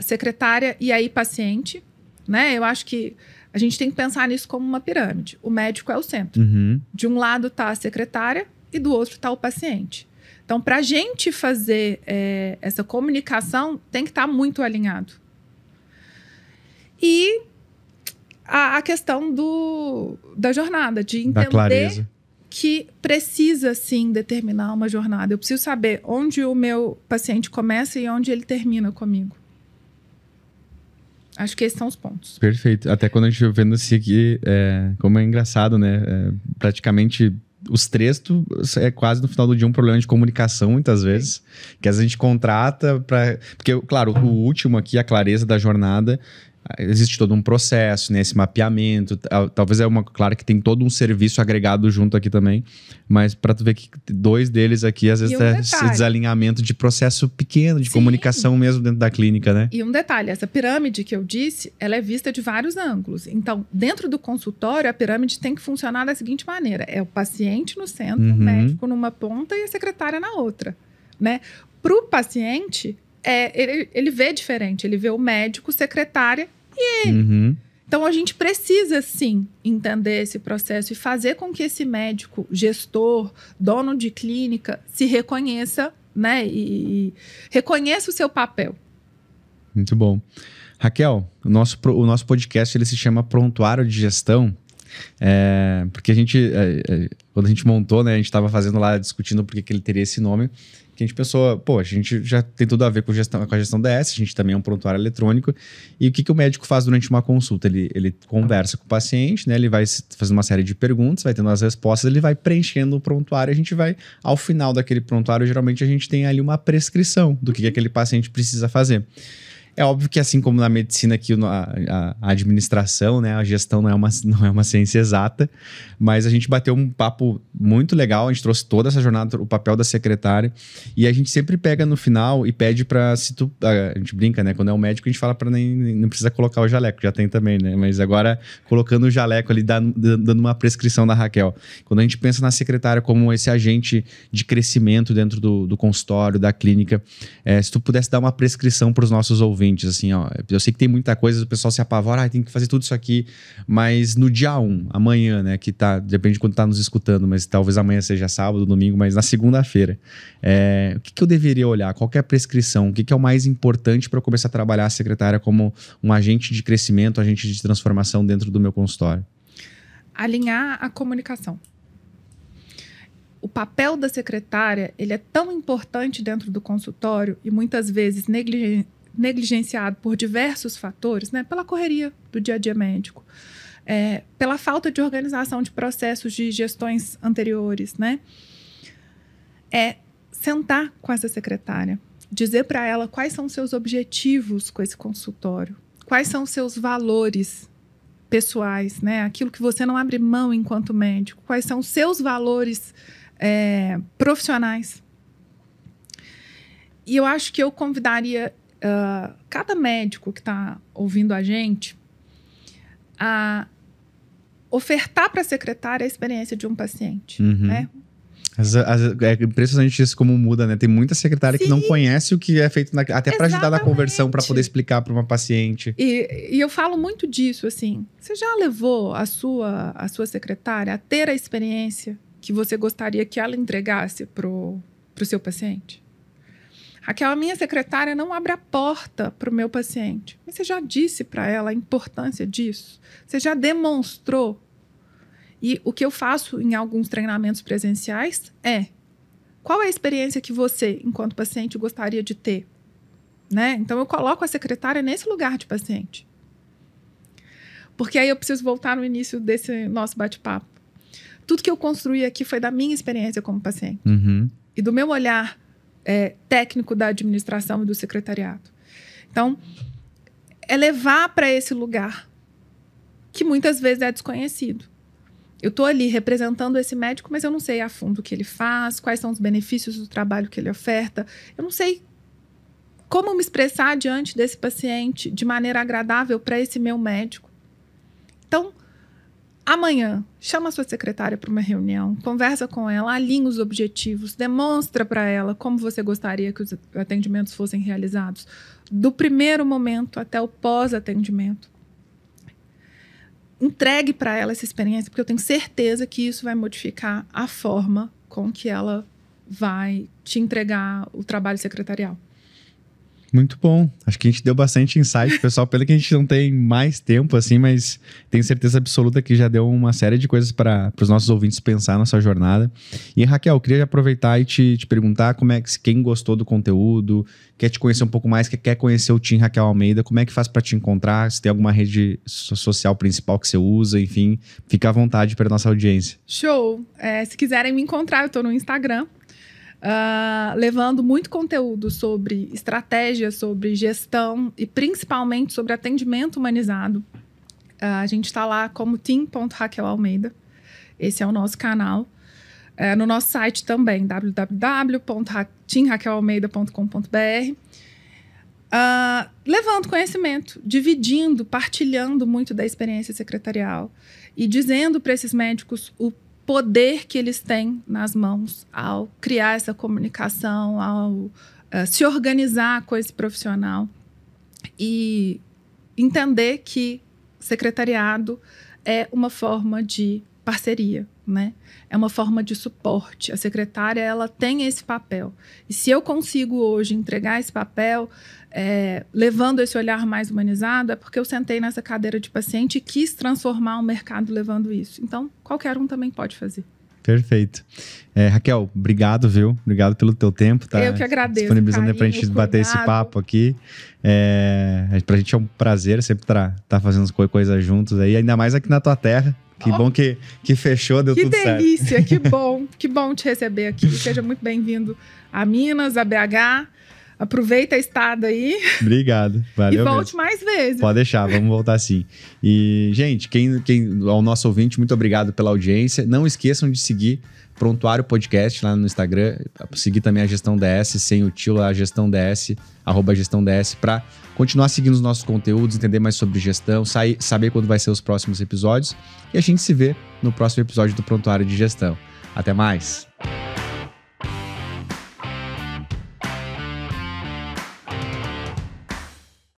secretária e aí paciente. Né? Eu acho que a gente tem que pensar nisso como uma pirâmide. O médico é o centro. De um lado está a secretária e do outro está o paciente. Então, para a gente fazer essa comunicação, tem que estar muito alinhado. E a questão da jornada, de entender que precisa, sim, determinar uma jornada. Eu preciso saber onde o meu paciente começa e onde ele termina comigo. Acho que esses são os pontos. Perfeito. Até quando a gente vendo assim aqui, como é engraçado, né? Praticamente os 3 é quase no final do dia um problema de comunicação, muitas vezes. Que às vezes a gente contrata para... Porque, claro, o último aqui, a clareza da jornada, existe todo um processo, né? Esse mapeamento. Talvez claro que tem todo um serviço agregado junto aqui também. Mas para tu ver que 2 deles aqui, às vezes, esse desalinhamento de processo pequeno, de comunicação mesmo dentro da clínica, né? E um detalhe, essa pirâmide que eu disse, ela é vista de vários ângulos. Então, dentro do consultório, a pirâmide tem que funcionar da seguinte maneira. É o paciente no centro, o médico numa ponta e a secretária na outra, né? Para o paciente... ele vê diferente, ele vê o médico, secretária e ele. Então, a gente precisa, sim, entender esse processo e fazer com que esse médico, gestor, dono de clínica, se reconheça, né? E reconheça o seu papel. Muito bom. Raquel, o nosso podcast ele se chama Prontuário de Gestão. Porque a gente, quando a gente montou, né, a gente estava fazendo lá, discutindo por que ele teria esse nome, que a gente pensou, pô, a gente já tem tudo a ver com a gestão DS, a gente também é um prontuário eletrônico, e o que o médico faz durante uma consulta? Ele conversa com o paciente, né, ele vai fazendo uma série de perguntas, vai tendo as respostas, ele vai preenchendo o prontuário, a gente vai, ao final daquele prontuário, geralmente a gente tem ali uma prescrição do que aquele paciente precisa fazer. É óbvio que assim como na medicina aqui a administração, né, a gestão não é uma ciência exata, mas a gente bateu um papo muito legal, a gente trouxe toda essa jornada, o papel da secretária, e a gente sempre pega no final e pede pra, a gente brinca, né, quando é um médico a gente fala pra não precisa colocar o jaleco, já tem também, né, mas agora colocando o jaleco ali, dando uma prescrição da Raquel. Quando a gente pensa na secretária como esse agente de crescimento dentro do consultório, da clínica, se tu pudesse dar uma prescrição pros nossos ouvintes, assim, ó, eu sei que tem muita coisa, o pessoal se apavora, tem que fazer tudo isso aqui, mas no dia 1, amanhã, né, que depende de quando tá nos escutando, mas talvez amanhã seja sábado, domingo, mas na segunda-feira, o que eu deveria olhar? Qual que é a prescrição? O que é o mais importante para eu começar a trabalhar a secretária como um agente de crescimento, um agente de transformação dentro do meu consultório? Alinhar a comunicação. O papel da secretária, ele é tão importante dentro do consultório e muitas vezes negligenciado por diversos fatores, né? Pela correria do dia a dia médico, pela falta de organização de processos de gestões anteriores, né? Sentar com essa secretária, dizer para ela quais são os seus objetivos com esse consultório, quais são os seus valores pessoais, né? Aquilo que você não abre mão enquanto médico, quais são os seus valores profissionais. E eu acho que eu convidaria cada médico que está ouvindo a gente a ofertar para a secretária a experiência de um paciente, né? É impressionante isso como muda, né? Tem muita secretária que não conhece o que é feito, até para ajudar na conversão, para poder explicar para uma paciente. E eu falo muito disso, assim. Você já levou a sua secretária a ter a experiência que você gostaria que ela entregasse pro seu paciente? Raquel, a minha secretária não abre a porta para o meu paciente. Mas você já disse para ela a importância disso? Você já demonstrou? E o que eu faço em alguns treinamentos presenciais é: qual é a experiência que você, enquanto paciente, gostaria de ter? Né? Então, eu coloco a secretária nesse lugar de paciente. Porque aí eu preciso voltar no início desse nosso bate-papo. Tudo que eu construí aqui foi da minha experiência como paciente. Uhum. E do meu olhar técnico da administração e do secretariado. Então, é levar para esse lugar que muitas vezes é desconhecido. Eu estou ali representando esse médico, mas eu não sei a fundo o que ele faz, quais são os benefícios do trabalho que ele oferta. Eu não sei como me expressar diante desse paciente de maneira agradável para esse meu médico. Então, amanhã, chama a sua secretária para uma reunião, conversa com ela, alinha os objetivos, demonstra para ela como você gostaria que os atendimentos fossem realizados, do primeiro momento até o pós-atendimento. Entregue para ela essa experiência, porque eu tenho certeza que isso vai modificar a forma com que ela vai te entregar o trabalho secretarial. Muito bom. Acho que a gente deu bastante insight, pessoal. Pelo que a gente não tem mais tempo, assim, mas tenho certeza absoluta que já deu uma série de coisas para os nossos ouvintes pensar nessa jornada. E, Raquel, eu queria aproveitar e te perguntar como é que quem gostou do conteúdo, quer te conhecer um pouco mais, quer conhecer o Team Raquel Almeida, como é que faz para te encontrar? Se tem alguma rede social principal que você usa, enfim, fica à vontade para a nossa audiência. Show! Se quiserem me encontrar, eu estou no Instagram. Levando muito conteúdo sobre estratégia, sobre gestão e principalmente sobre atendimento humanizado. A gente está lá como team.raquelalmeida. Esse é o nosso canal. No nosso site também, www.teamraquelalmeida.com.br. Levando conhecimento, dividindo, partilhando muito da experiência secretarial e dizendo para esses médicos o poder que eles têm nas mãos ao criar essa comunicação, ao se organizar com esse profissional e entender que secretariado é uma forma de parceria, né? É uma forma de suporte. A secretária, ela tem esse papel. E se eu consigo hoje entregar esse papel, levando esse olhar mais humanizado, é porque eu sentei nessa cadeira de paciente e quis transformar o mercado levando isso. Então, qualquer um também pode fazer. Perfeito. Raquel, obrigado, viu? Obrigado pelo teu tempo. Tá eu que agradeço. Disponibilizando pra gente bater esse papo aqui. Pra gente é um prazer sempre tá fazendo coisas juntos aí, ainda mais aqui na tua terra. Que bom que fechou, deu tudo certo. Que delícia, que bom te receber aqui. Seja muito bem-vindo a Minas, a BH. Aproveita a estada aí. Obrigado, valeu. E volte mais vezes. Pode deixar, vamos voltar sim. E, gente, ao nosso ouvinte, muito obrigado pela audiência. Não esqueçam de seguir Prontuário Podcast lá no Instagram. Seguir também a Gestão DS, sem o tio lá, Gestão DS, @Gestão DS, para continuar seguindo os nossos conteúdos, entender mais sobre gestão, saber quando vai ser os próximos episódios. E a gente se vê no próximo episódio do Prontuário de Gestão. Até mais!